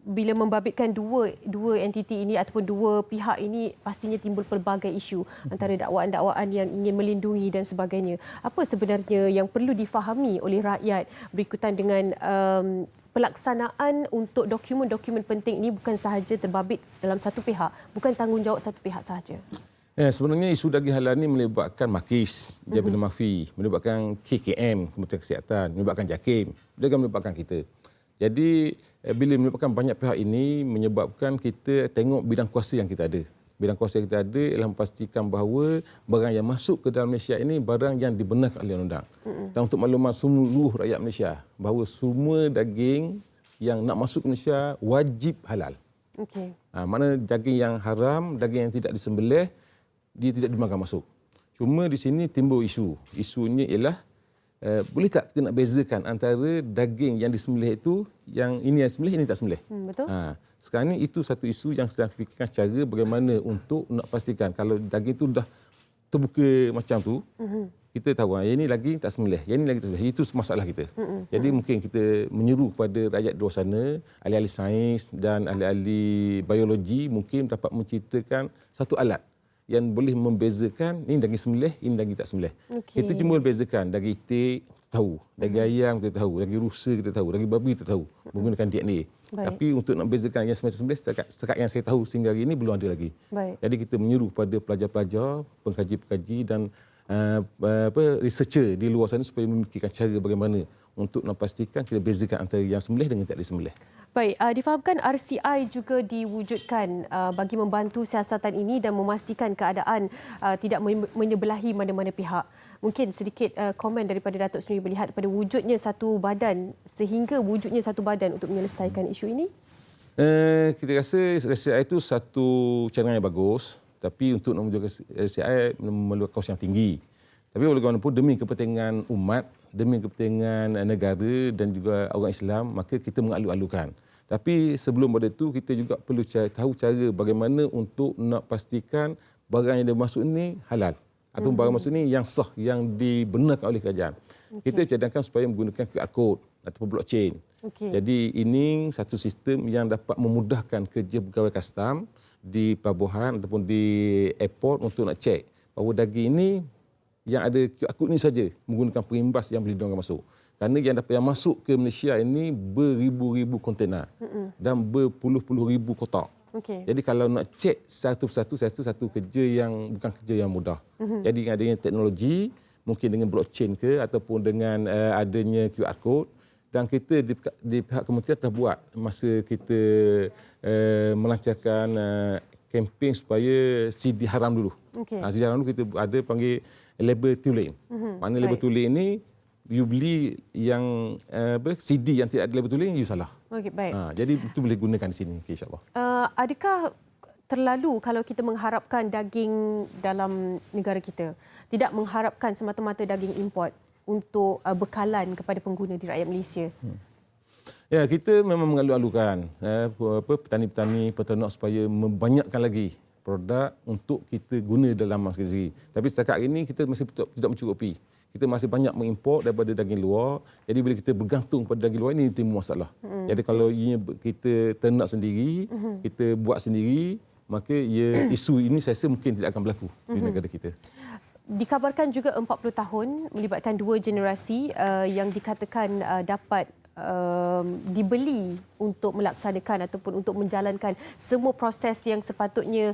bila membabitkan dua entiti ini ataupun dua pihak ini, pastinya timbul pelbagai isu antara dakwaan-dakwaan yang ingin melindungi dan sebagainya. Apa sebenarnya yang perlu difahami oleh rakyat berikutan dengan pelaksanaan untuk dokumen-dokumen penting ini bukan sahaja terbabit dalam satu pihak, bukan tanggungjawab satu pihak sahaja? Sebenarnya isu daging halal ini melibatkan MAKIS, Jabatan Mafi, melibatkan KKM, Kementerian Kesihatan, melibatkan JAKIM, juga melibatkan kita. Jadi bila melibatkan banyak pihak ini menyebabkan kita tengok bidang kuasa yang kita ada. Bidang kuasa yang kita ada ialah memastikan bahawa barang yang masuk ke dalam Malaysia ini barang yang dibenarkan oleh undang. Dan untuk makluman seluruh rakyat Malaysia bahawa semua daging yang nak masuk ke Malaysia wajib halal. Mana daging yang haram, daging yang tidak disembelih, dia tidak dimakan masuk. Cuma di sini timbul isu. Isunya ialah boleh tak kita nak bezakan antara daging yang disembelih itu, yang ini yang disembelih, ini tak sembelih. Betul. Sekarang ini itu satu isu yang sedang fikirkan cara bagaimana untuk nak pastikan kalau daging itu dah terbuka macam tu, kita tahu yang ini lagi tak sembelih, yang ini lagi tak sembelih. Itu masalah kita. Jadi mungkin kita menyeru kepada rakyat di luar sana, ahli-ahli sains dan ahli-ahli biologi mungkin dapat menciptakan satu alat yang boleh membezakan ini daging sembelih, ini daging tak sembelih. Kita cuma bezakan daging itik, tahu, daging ayam kita tahu, daging rusa kita tahu, daging babi kita tahu menggunakan DNA. Tapi untuk nak bezakan yang sembelih setakat yang saya tahu sehingga hari ini belum ada lagi. Jadi kita menyuruh pada pelajar-pelajar, pengkaji-pengkaji dan researcher di luar sana supaya memikirkan cara bagaimana untuk memastikan kita bezakan antara yang sembelih dengan tak disembelih. Baik, difahamkan RCI juga diwujudkan bagi membantu siasatan ini dan memastikan keadaan tidak menyebelahi mana-mana pihak. Mungkin sedikit komen daripada Datuk sendiri melihat pada wujudnya satu badan sehingga wujudnya satu badan untuk menyelesaikan isu ini? Kita rasa RCI itu satu cadangan yang bagus, tapi untuk mewujudkan RCI memerlukan kos yang tinggi. Tapi bagaimanapun demi kepentingan umat, demi kepentingan negara dan juga orang Islam, maka kita mengalu-alukan. Tapi sebelum pada itu, kita juga perlu tahu cara bagaimana untuk nak pastikan barang yang dia masuk ini halal. Atau barang masuk ini yang sah, yang dibenarkan oleh kerajaan. Kita cadangkan supaya menggunakan QR code ataupun blockchain. Jadi ini satu sistem yang dapat memudahkan kerja pegawai custom di pelabuhan ataupun di airport untuk nak cek bahawa daging ini yang ada QR code ini saja menggunakan perimbas yang boleh diorang masuk. Kerana yang masuk ke Malaysia ini beribu-ribu kontena dan berpuluh-puluh ribu kotak. Okey. Jadi kalau nak cek satu persatu, saya rasa satu kerja yang bukan kerja yang mudah. Jadi dengan adanya teknologi, mungkin dengan blockchain ke ataupun dengan adanya QR code, dan kita di pihak kementerian telah buat masa kita melancarkan kempen supaya CD haram dulu. Okey. CD haram dulu kita ada panggil label tulen. Makna label tulen ini you beli yang CD yang tidak ada label tulen, you salah. Okey, baik. Jadi itu boleh gunakan di sini, insya-Allah. Adakah terlalu kalau kita mengharapkan daging dalam negara kita, tidak mengharapkan semata-mata daging import untuk bekalan kepada pengguna di rakyat Malaysia? Ya, kita memang mengalu-alukan petani-petani, peternak supaya membanyakkan lagi produk untuk kita guna dalam masa sendiri. Tapi setakat ini kita masih tidak mencukupi. Kita masih banyak mengimport daripada daging luar. Jadi bila kita bergantung pada daging luar ini timbul masalah. Jadi kalau kita ternak sendiri, kita buat sendiri, maka isu ini saya rasa mungkin tidak akan berlaku di negara kita. Dikabarkan juga 40 tahun melibatkan 2 generasi yang dikatakan dapat dibeli untuk melaksanakan ataupun untuk menjalankan semua proses yang sepatutnya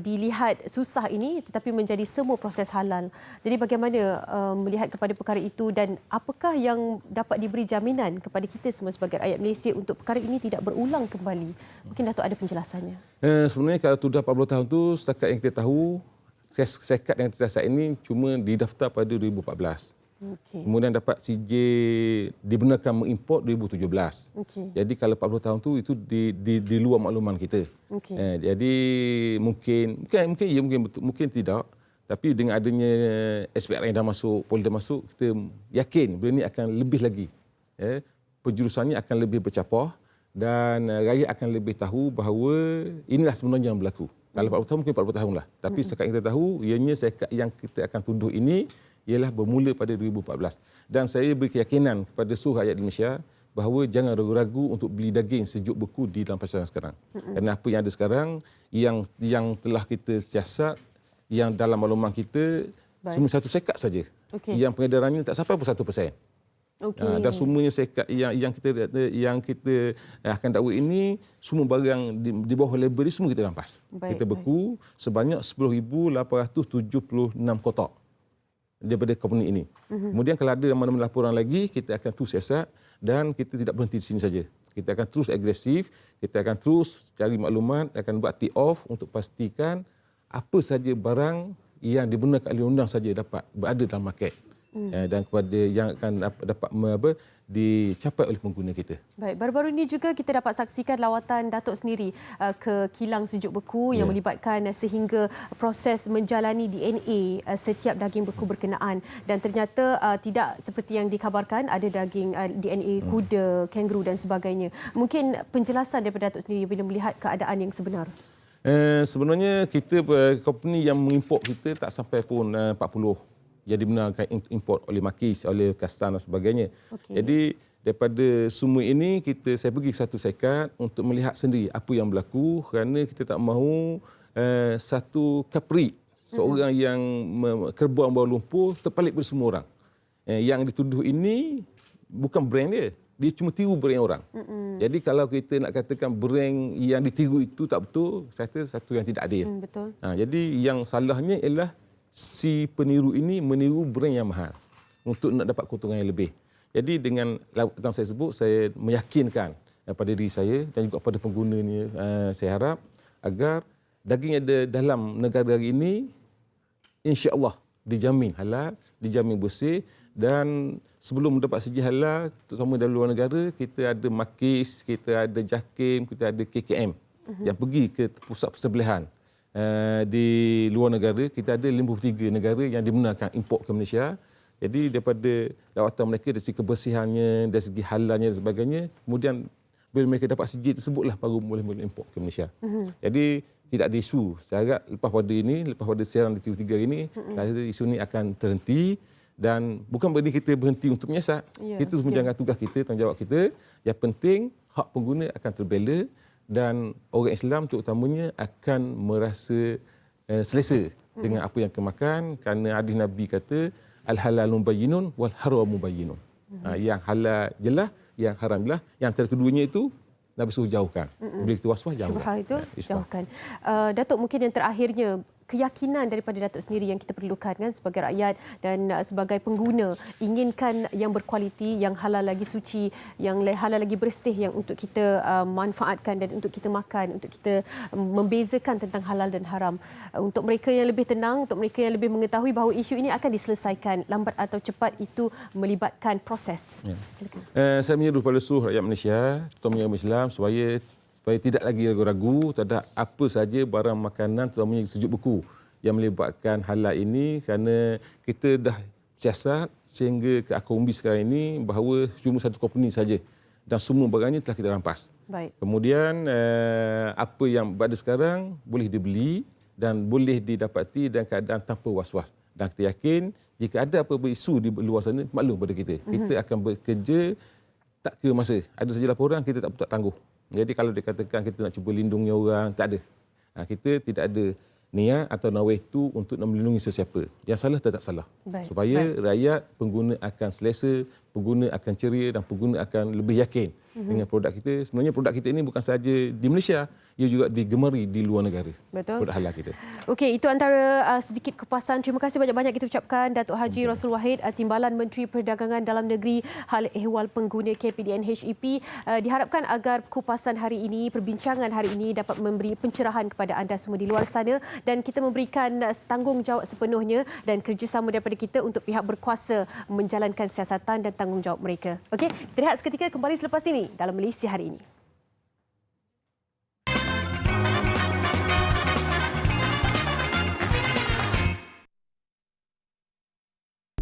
dilihat susah ini, tetapi menjadi semua proses halal. Jadi bagaimana melihat kepada perkara itu, dan apakah yang dapat diberi jaminan kepada kita semua sebagai rakyat Malaysia untuk perkara ini tidak berulang kembali? Mungkin Datuk ada penjelasannya. Sebenarnya kalau sudah 40 tahun tu, setakat yang kita tahu, sekat yang tersiasat ini cuma didaftar pada 2014. Okay. Kemudian dapat CJ dibenarkan mengimport 2017. Okay. Jadi kalau 40 tahun tu itu di luar makluman kita. Okay. Jadi mungkin ya, mungkin tidak. Tapi dengan adanya SPRN dah masuk, Polda masuk, kita yakin benda ini akan lebih lagi. Penjurusannya akan lebih bercapah dan rakyat akan lebih tahu bahawa inilah sebenarnya yang berlaku. Kalau 40 tahun mungkin 40 tahun lah. Tapi sekarang kita tahu ianya sekat yang kita akan tuduh ini ialah bermula pada 2014. Dan saya beri keyakinan kepada seluruh rakyat Indonesia bahawa jangan ragu-ragu untuk beli daging sejuk beku di dalam pasaran sekarang. Kerana apa yang ada sekarang, yang telah kita siasat, yang dalam makluman kita, cuma satu sekat saja. Okay. Yang pengedarannya tak sampai pun 1%. Okay. Dan semuanya sekat yang kita akan dakwa ini, semua barang di bawah label ini semua kita rampas. Kita beku sebanyak 10,876 kotak daripada company ini. Kemudian kalau ada mana-mana laporan lagi, kita akan terus siasat dan kita tidak berhenti di sini saja. Kita akan terus agresif, kita akan terus cari maklumat, akan buat tee off untuk pastikan apa saja barang yang dibenarkan oleh undang saja dapat berada dalam market. Dan kepada yang akan dapat dicapai oleh pengguna kita. Baik, baru-baru ini juga kita dapat saksikan lawatan Datuk sendiri ke kilang sejuk beku yang melibatkan sehingga proses menjalani DNA setiap daging beku berkenaan, dan ternyata tidak seperti yang dikabarkan ada daging DNA kuda, kangaroo dan sebagainya. Mungkin penjelasan daripada Datuk sendiri bila melihat keadaan yang sebenar. Sebenarnya kita company yang mengimport kita tak sampai pun 40 yang dibenarkan import oleh Makis, oleh Kastan dan sebagainya. Okay. Jadi daripada semua ini saya pergi satu sekat untuk melihat sendiri apa yang berlaku, kerana kita tak mahu satu kaprik seorang yang kerbau bawah lumpur terpalit pada semua orang. Yang dituduh ini bukan brand dia. Dia cuma tiru brand orang. Jadi kalau kita nak katakan brand yang ditiru itu tak betul, saya kata satu yang tidak adil. Betul. Jadi yang salahnya ialah si peniru ini meniru brand yang mahal untuk nak dapat keuntungan yang lebih. Jadi dengan lawatan saya sebut, saya meyakinkan pada diri saya dan juga pada pengguna ni, saya harap agar daging yang ada dalam negara ini insya-Allah dijamin halal, dijamin bersih, dan sebelum mendapat sijil halal, terutama dari luar negara, kita ada Makis, kita ada JAKIM, kita ada KKM yang pergi ke pusat persembelihan. Di luar negara, kita ada 53 negara yang dibenarkan import ke Malaysia. Jadi daripada lawatan mereka dari segi kebersihannya, dari segi halalnya dan sebagainya, kemudian bila mereka dapat sijil tersebutlah baru boleh import ke Malaysia. Jadi tidak ada isu. Saya harap lepas pada siaran di TV3 ini, isu ini akan terhenti, dan bukan berarti kita berhenti untuk menyiasat. Kita menjalankan tugas kita, tanggungjawab kita. Yang penting hak pengguna akan terbela, dan orang Islam terutamanya akan merasa selesa dengan apa yang kemakan, kerana hadis Nabi kata al-halalu bayyinun wal haramu bayyinun. Yang halal jelas, yang haram jelas. Yang antara keduanya itu Nabi suruh jauhkan. Bila kita was-was, jauhkan. Syubhah itu Isbah. jauhkan. Datuk, mungkin yang terakhirnya, keyakinan daripada Datuk sendiri yang kita perlukan kan sebagai rakyat dan sebagai pengguna, inginkan yang berkualiti, yang halal lagi suci, yang halal lagi bersih, yang untuk kita manfaatkan dan untuk kita makan, untuk kita membezakan tentang halal dan haram. Untuk mereka yang lebih tenang, untuk mereka yang lebih mengetahui bahawa isu ini akan diselesaikan lambat atau cepat, itu melibatkan proses. Ya. Silakan. Saya menyeru pada seluruh rakyat Malaysia, terutamanya umat Islam, supaya tidak lagi ragu-ragu terhadap apa saja barang makanan, terutamanya sejuk beku yang melibatkan halal ini, kerana kita dah siasat sehingga ke akar umbi sekarang ini bahawa cuma satu company saja dan semua barangnya telah kita rampas. Baik. Kemudian apa yang berada sekarang boleh dibeli dan boleh didapati dalam keadaan tanpa was-was. Dan kita yakin jika ada apa-apa isu di luar sana, maklum pada kita. Kita akan bekerja tak kira masa. Ada saja laporan, kita tak tangguh. Jadi kalau dikatakan kita nak cuba lindungi orang, tak ada. Kita tidak ada niat atau nawaitu untuk nak melindungi sesiapa. Yang salah tetap salah. Baik. Supaya rakyat, pengguna akan selesa, pengguna akan ceria dan pengguna akan lebih yakin dengan produk kita. Sebenarnya produk kita ini bukan sahaja di Malaysia, ia juga digemari di luar negara. Betul. Produk halal kita. Okey, itu antara sedikit kepuasan. Terima kasih banyak-banyak kita ucapkan Datuk Haji Rasul Wahid, Timbalan Menteri Perdagangan Dalam Negeri, Hal Ehwal Pengguna KPDN HEP. Diharapkan agar kupasan hari ini, perbincangan hari ini dapat memberi pencerahan kepada anda semua di luar sana dan kita memberikan tanggungjawab sepenuhnya dan kerjasama daripada kita untuk pihak berkuasa menjalankan siasatan dan tanggungjawab mereka. Okey, kita rehat seketika, kembali selepas ini dalam Malaysia Hari Ini.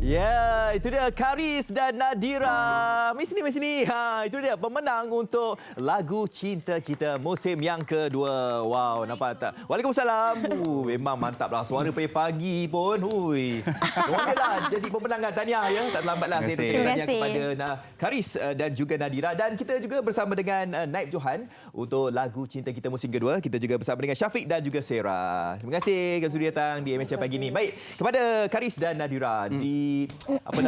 Ya, itu dia Karis dan Nadira. Mari sini. Itu dia pemenang untuk lagu Cinta Kita musim yang kedua. Wow, nampak tak? Waalaikumsalam. Memang mantap lah. Suara pagi pun. Hui. Lah jadi pemenangan. Tahniah ya. Tak terlambatlah saya ucapkan tahniah kepada Karis dan juga Nadira. Dan kita juga bersama dengan Naib Johan untuk lagu Cinta Kita musim kedua. Kita juga bersama dengan Syafiq dan juga Sarah. Terima kasih kerana sudi datang di MHR pagi ini. Baik, kepada Karis dan Nadira,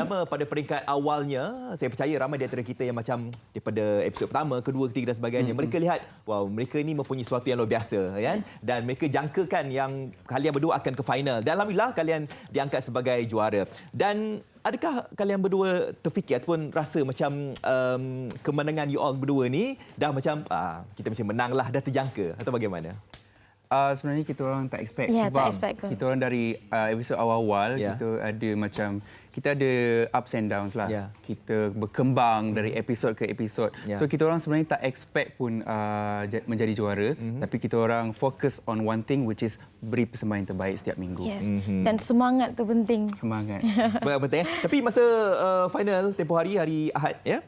pada peringkat awalnya, saya percaya ramai di antara kita yang macam daripada episod pertama, kedua, ketiga dan sebagainya, mereka lihat wow, mereka ni mempunyai sesuatu yang luar biasa kan, dan mereka jangkakan yang kalian berdua akan ke final dan alhamdulillah kalian diangkat sebagai juara. Dan adakah kalian berdua terfikir ataupun rasa macam kemenangan you all berdua ni dah macam kita mesti menang lah, dah terjangka atau bagaimana? Sebenarnya kita orang tak expect sebab kita orang dari episod awal-awal kita ada ups and downs lah. Kita berkembang dari episod ke episod. So kita orang sebenarnya tak expect pun menjadi juara, tapi kita orang fokus on one thing, which is beri persembahan yang terbaik setiap minggu. Yes. Dan semangat tu penting. Semangat penting. Tapi masa final tempoh hari Ahad ya,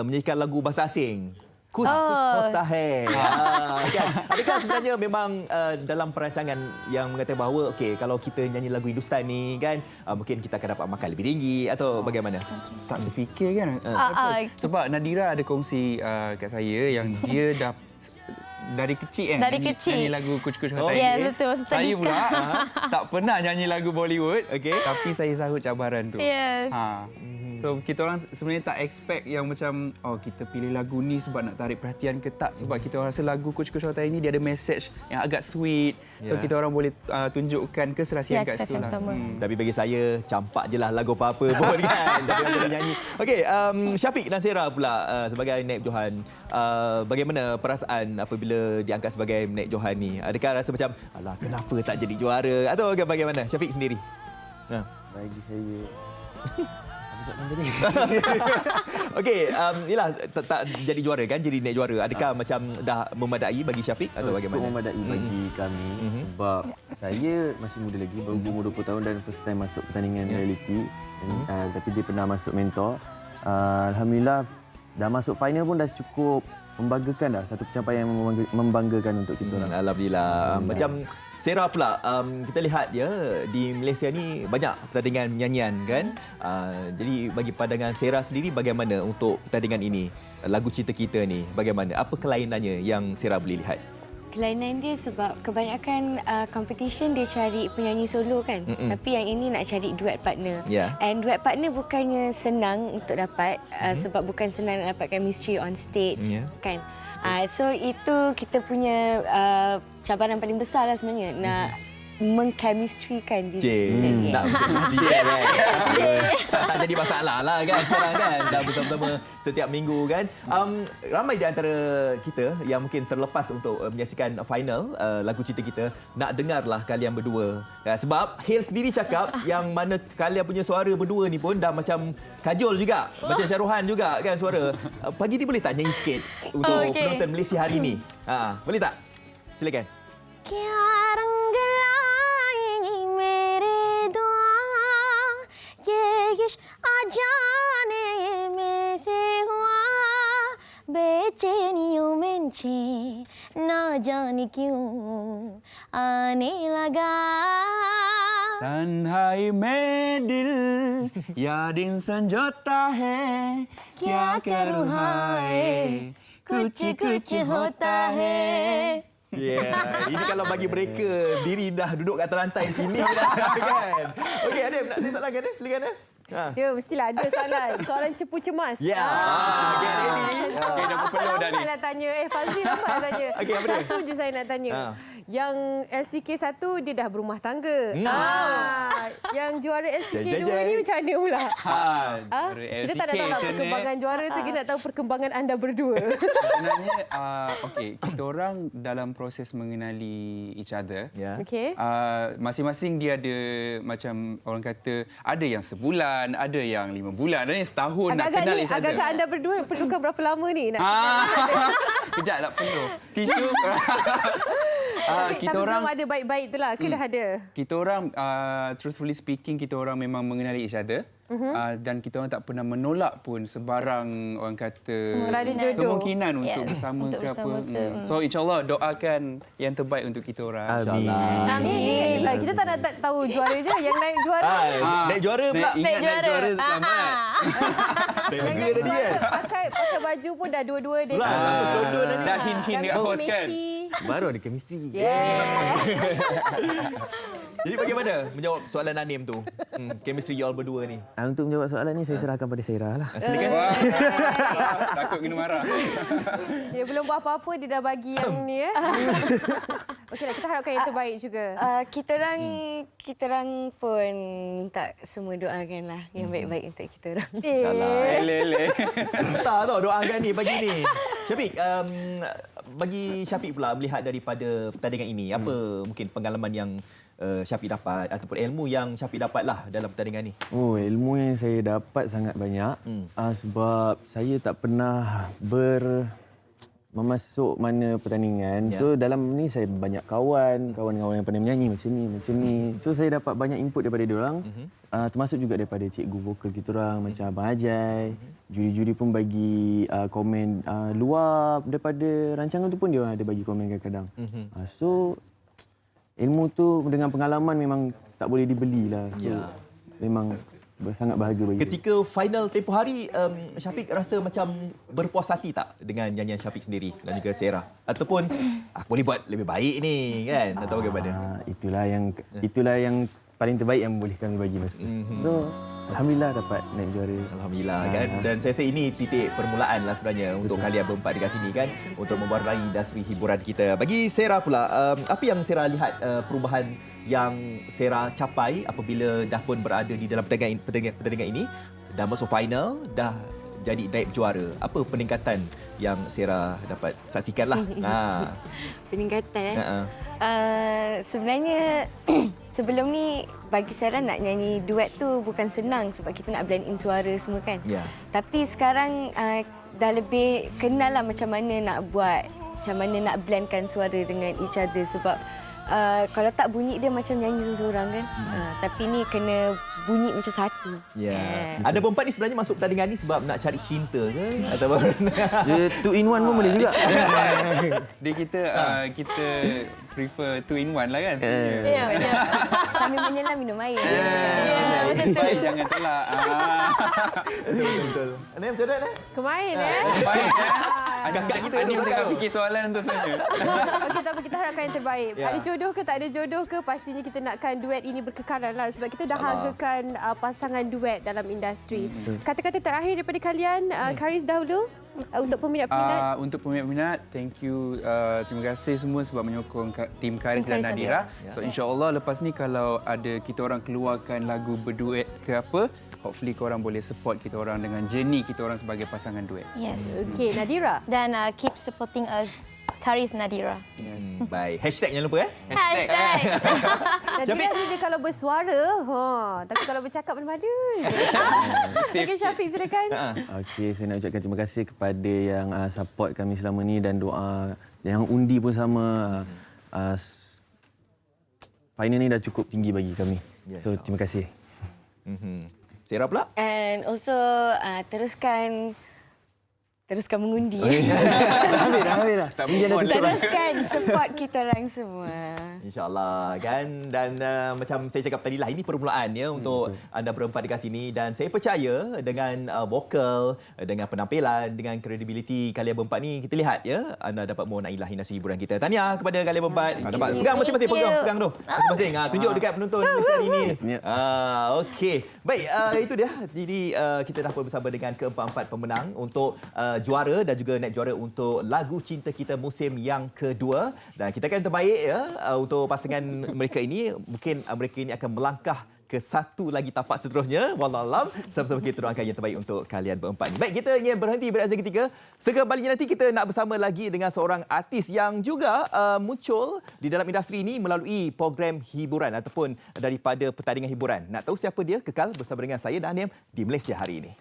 menyanyikan lagu bahasa asing. Kuch Tahe. Kan? Adakah sebenarnya memang dalam perancangan yang mengatakan bahawa kalau kita nyanyi lagu Hindustan ni kan mungkin kita akan dapat makan lebih tinggi atau bagaimana? Tak terfikir kan. Sebab Nadira ada kongsi kat saya yang dia dah dari kecil kan nyanyi lagu Kuch Tahe. Ya, betul. Saya pula tak pernah nyanyi lagu Bollywood, tapi saya sahut cabaran tu. Yes. So kita orang sebenarnya tak expect yang macam kita pilih lagu ni sebab nak tarik perhatian ke tak, sebab kita orang rasa lagu Kuch Tahe ni dia ada message yang agak sweet. So kita orang boleh tunjukkan keserasian kat situ lah. Tapi bagi saya campak je lah lagu apa-apa pun kan. Tapi orang boleh nyanyi. Okey, Syafiq dan Sarah pula sebagai Naib Johan, bagaimana perasaan apabila diangkat sebagai Naib Johan ni? Adakah rasa macam alah kenapa tak jadi juara atau bagaimana? Syafiq sendiri. Bagi saya Okey, yalah tak jadi juara kan, jadi naik juara. Adakah macam dah memadai bagi Syafiq atau bagaimana? memadai bagi kami sebab saya masih muda lagi, baru umur 20 tahun dan first time masuk pertandingan reality. Tapi dia pernah masuk mentor. Alhamdulillah dah masuk final pun dah cukup membanggakan dah, satu pencapaian yang membanggakan untuk kita orang. Alhamdulillah. Macam Sarah pula, kita lihat ya di Malaysia ni banyak pertandingan nyanyian kan. Jadi bagi pandangan Sarah sendiri bagaimana untuk pertandingan ini? Lagu Cinta Kita ni bagaimana? Apa kelainannya yang Sarah boleh lihat? Kelainan dia sebab kebanyakan competition dia cari penyanyi solo kan. Tapi yang ini nak cari duet partner. And duet partner bukannya senang untuk dapat sebab bukan senang nak dapat chemistry on stage kan. So itu kita punya cabaran paling besar lah sebenarnya. Nak mengchemistrykan diri. Nak mengchemistrykan kan. Tak jadi masalah lah kan sekarang kan. Dah bersama-sama setiap minggu kan. Ramai di antara kita yang mungkin terlepas untuk menyaksikan final lagu cinta kita. Nak dengarlah kalian berdua. Sebab Hale sendiri cakap yang mana kalian punya suara berdua ni pun dah macam Kajol juga. Macam Syarohan juga kan suara. Pagi ni boleh tak nyanyi sikit untuk penonton Malaysia hari ni? Boleh tak? Silakan. क्या रंग लाएंगी मेरे दुआ ये इश्क अजाने में से हुआ बेचैनियों में ना जाने क्यों आने लगा तन्हाई में दिल याद संजोता है क्या करूँ हाय कुछ कुछ होता है. Ini kalau bagi mereka diri dah duduk kat atas lantai sini dah kan. Okey Adib, nak ada soalan ke Adib? Silakan Adib. Ya, mestilah ada soalan. Soalan cepu cemas. Ya. Get ready. Okey, dah berpeluh dah ni. Lambat nak tanya. Fazli lambat nak tanya. Okey, apa dia? Satu je saya nak tanya. Yang LCK 1 dia dah berumah tangga. Yang juara LCK 2 ni macam mana pula? Kita tak nak tahu lah perkembangan juara tu. Kita nak tahu perkembangan anda berdua. Sebenarnya, kita orang dalam proses mengenali each other. Okey. Masing-masing dia ada macam orang kata ada yang sebulan, ada yang 5 bulan, ada yang setahun nak kenal each other. Agak-agak anda berdua perlukan berapa lama ni? Kejap tak perlu. Tisu. Tapi belum ada baik-baik tu lah. Ke dah ada? Kita orang, truthfully speaking, kita orang memang mengenali each other. Dan kita orang tak pernah menolak pun sebarang orang kata kemungkinan untuk bersama ke apa. So insyaAllah doakan yang terbaik untuk kita orang. Amin. Kita tak nak tahu juara je. Yang naik juara. Naik juara pula. Ingat naik juara selamat. Naik tadi kan. Pakai baju pun dah dua-dua dia. Dah hint-hint dekat host kan. Baru ada chemistry. Jadi bagaimana menjawab soalan Nanim tu? Chemistry you all berdua ni. Untuk menjawab soalan ni saya serahkan pada Sarah lah. Silakan. Takut kena marah. Dia belum buat apa-apa dia dah bagi yang ni Okeylah, kita harapkan yang terbaik juga. Kita orang pun minta semua doakanlah yang baik-baik untuk kita orang. InsyaAllah. Tak tahu doakan ni bagi ni. Syafiq, bagi Syafiq pula melihat daripada pertandingan ini, apa mungkin pengalaman yang Syafiq dapat ataupun ilmu yang Syafiq dapatlah dalam pertandingan ni? Ilmu yang saya dapat sangat banyak sebab saya tak pernah memasuk mana pertandingan. So dalam ni saya banyak kawan-kawan yang pandai menyanyi macam ni. So saya dapat banyak input daripada dia orang. Termasuk juga daripada cikgu vokal kita orang macam Abang Ajai. Juri-juri pun bagi komen luar daripada rancangan tu pun dia orang ada bagi komen kadang-kadang. So ilmu tu dengan pengalaman memang tak boleh dibelilah. So, memang sangat bahagia bagi ketika final tempoh hari, Syafiq rasa macam berpuas hati tak dengan nyanyian Syafiq sendiri dan juga Sarah? Ataupun aku boleh buat lebih baik ni kan? Atau bagaimana? Itulah yang paling terbaik yang boleh kami bagi masa tu. So alhamdulillah dapat naik juara. Alhamdulillah kan. Dan saya rasa ini titik permulaan lah sebenarnya untuk kalian berempat dekat sini kan, untuk memwarnai industri hiburan kita. Bagi Sarah pula, apa yang Sarah lihat perubahan yang Sarah capai apabila dah pun berada di dalam pertandingan ini, dah masuk final, dah jadi naib juara? Apa peningkatan yang Sarah dapat saksikan lah? Peningkatan sebenarnya sebelum ni bagi Sarah nak nyanyi duet tu bukan senang sebab kita nak blend in suara semua kan. Tapi sekarang dah lebih kenal lah macam mana nak buat, macam mana nak blendkan suara dengan each other sebab kalau tak bunyi dia macam nyanyi seorang-seorang kan. Tapi ni kena bunyi macam satu. Ada berempat ni sebenarnya masuk pertandingan ni sebab nak cari cinta ke? Ataupun dia 2 in 1 pun boleh juga. Dia kita prefer 2 in 1 lah kan sebenarnya. Sambil menyelam minum air. Baik, jangan tolak. Betul. Ani macam mana? Kemain Baik. Kakak kita ni tengah fikir soalan untuk saya. Okey, tapi kita harapkan yang terbaik. Ada jodoh ke tak ada jodoh ke, pastinya kita nakkan duet ini berkekalan lah sebab kita dah hargakan pasangan duet dalam industri. Kata-kata terakhir daripada kalian, Karis dahulu. untuk peminat-peminat? Untuk peminat-peminat, thank you. Terima kasih semua sebab menyokong tim Karis dan Nadira. So insya-Allah lepas ni kalau ada kita orang keluarkan lagu berduet ke apa, hopefully korang boleh support kita orang dengan journey kita orang sebagai pasangan duet. Yes. Okey, Nadira. Dan keep supporting us, Karis Nadira. Baik. Hashtag jangan lupa Hashtag. Nadira ni dia kalau bersuara, tapi kalau bercakap mana-mana. Okey, Syafiq silakan. Okey, saya nak ucapkan terima kasih kepada yang support kami selama ni dan doa yang undi pun sama. Final ni dah cukup tinggi bagi kami. So terima kasih. Sarah pula? And also teruskan mengundi. Dah habis dah. Tak mungkin dah tutup. Teruskan support kita orang semua. InsyaAllah kan. Dan macam saya cakap tadi lah, ini permulaan ya untuk anda berempat dekat sini. Dan saya percaya dengan vokal, dengan penampilan, dengan kredibiliti kalian berempat ni, kita lihat ya, anda dapat mewarnai nasi hiburan kita. Tahniah kepada kalian berempat. Dapat pegang masing-masing, pegang tu. Masing-masing. Tunjuk dekat penonton hari ini. Okey. Baik, itu dia. Jadi kita dah bersama dengan keempat-empat pemenang untuk juara dan juga naik juara untuk lagu Cinta Kita musim yang kedua. Dan kita akan terbaik ya untuk pasangan mereka ini. Mungkin mereka ini akan melangkah ke satu lagi tapak seterusnya. Wallahualam. Sama-sama kita doakan yang terbaik untuk kalian berempat ini. Baik, kita ingin berhenti bereaksi ketika. Sekembalinya nanti kita nak bersama lagi dengan seorang artis yang juga muncul di dalam industri ini melalui program hiburan ataupun daripada pertandingan hiburan. Nak tahu siapa dia? Kekal bersama dengan saya Daniam di Malaysia hari ini.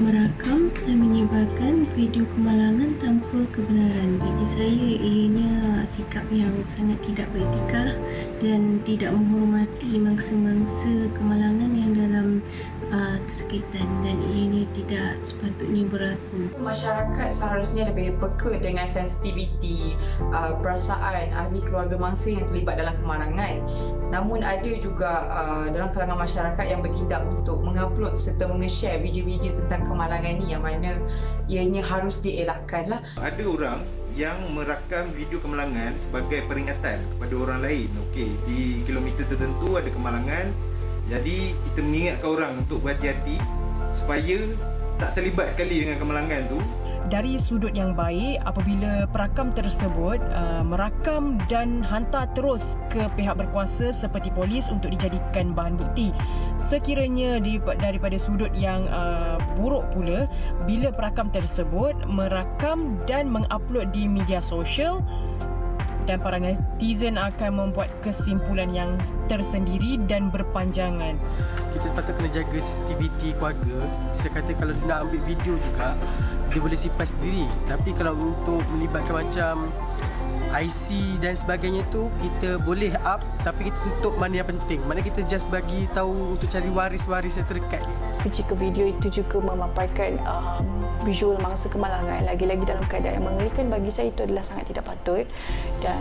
Merakam dan menyebarkan video kemalangan tanpa kebenaran. Bagi saya, ianya sikap yang sangat tidak beretika dan tidak menghormati mangsa-mangsa kemalangan yang dalam kesakitan, dan ianya tidak sepatutnya berlaku. Masyarakat seharusnya lebih peka dengan sensitiviti perasaan ahli keluarga mangsa yang terlibat dalam kemalangan. Namun ada juga dalam kalangan masyarakat yang bertindak untuk mengupload serta menge-share video-video tentang kemalangan ni yang mana ianya harus dielakkanlah. Ada orang yang merakam video kemalangan sebagai peringatan kepada orang lain. Okey, di kilometer tertentu ada kemalangan. Jadi kita mengingatkan orang untuk berhati-hati supaya tak terlibat sekali dengan kemalangan tu. Dari sudut yang baik, apabila perakam tersebut merakam dan hantar terus ke pihak berkuasa seperti polis untuk dijadikan bahan bukti. Sekiranya daripada sudut yang buruk pula, bila perakam tersebut merakam dan mengupload di media sosial, dan para netizen akan membuat kesimpulan yang tersendiri dan berpanjangan. Kita sepatutnya kena jaga sensitiviti keluarga. Saya kata kalau nak ambil video juga, dia boleh simpan sendiri. Tapi kalau untuk melibatkan macam IC dan sebagainya tu, kita boleh up tapi kita tutup mana yang penting. Mana kita just bagi tahu untuk cari waris-waris yang terdekat. Jika video itu juga memaparkan visual mangsa kemalangan, lagi-lagi dalam keadaan yang mengerikan, bagi saya itu adalah sangat tidak patut, dan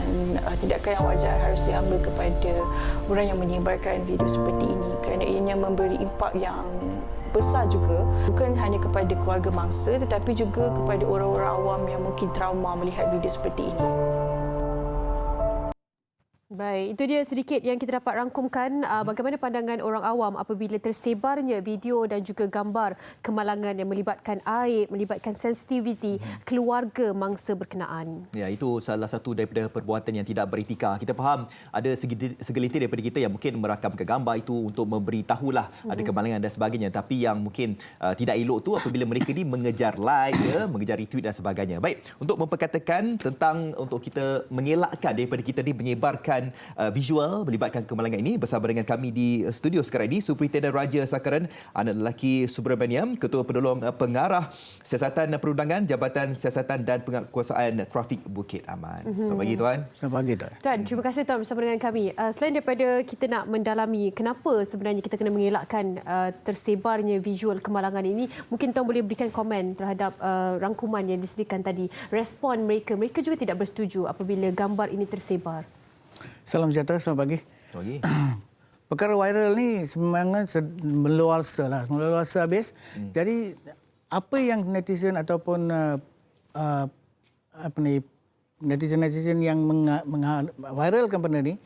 tindakan yang wajar harus diambil kepada orang yang menyebarkan video seperti ini, kerana ianya memberi impak yang besar juga, bukan hanya kepada keluarga mangsa tetapi juga kepada orang-orang awam yang mungkin trauma melihat video seperti ini. Baik, itu dia sedikit yang kita dapat rangkumkan bagaimana pandangan orang awam apabila tersebarnya video dan juga gambar kemalangan yang melibatkan aib, melibatkan sensitiviti keluarga mangsa berkenaan. Ya, itu salah satu daripada perbuatan yang tidak beretika. Kita faham ada segelintir daripada kita yang mungkin merakamkan gambar itu untuk memberitahulah ada kemalangan dan sebagainya. Tapi yang mungkin tidak elok tu apabila mereka ni mengejar like, mengejar retweet dan sebagainya. Baik, untuk memperkatakan tentang untuk kita mengelakkan daripada kita ni menyebarkan visual melibatkan kemalangan ini, bersama dengan kami di studio sekarang ini Superintendent Raja Sakaran, anak lelaki Subramaniam, Ketua Penolong Pengarah Siasatan Perundangan Jabatan Siasatan dan Penguasaan Trafik Bukit Aman. Selamat pagi Tuan. Selamat pagi Tuan. Tuan, terima kasih Tuan bersama dengan kami. Selain daripada kita nak mendalami kenapa sebenarnya kita kena mengelakkan tersebarnya visual kemalangan ini, mungkin Tuan boleh berikan komen terhadap rangkuman yang disediakan tadi. Respon mereka juga tidak bersetuju apabila gambar ini tersebar. Salam sejahtera, selamat pagi. Pagi. perkara viral ni sebenarnya meluasa habis. Jadi apa yang netizen ataupun netizen yang viralkan benda ni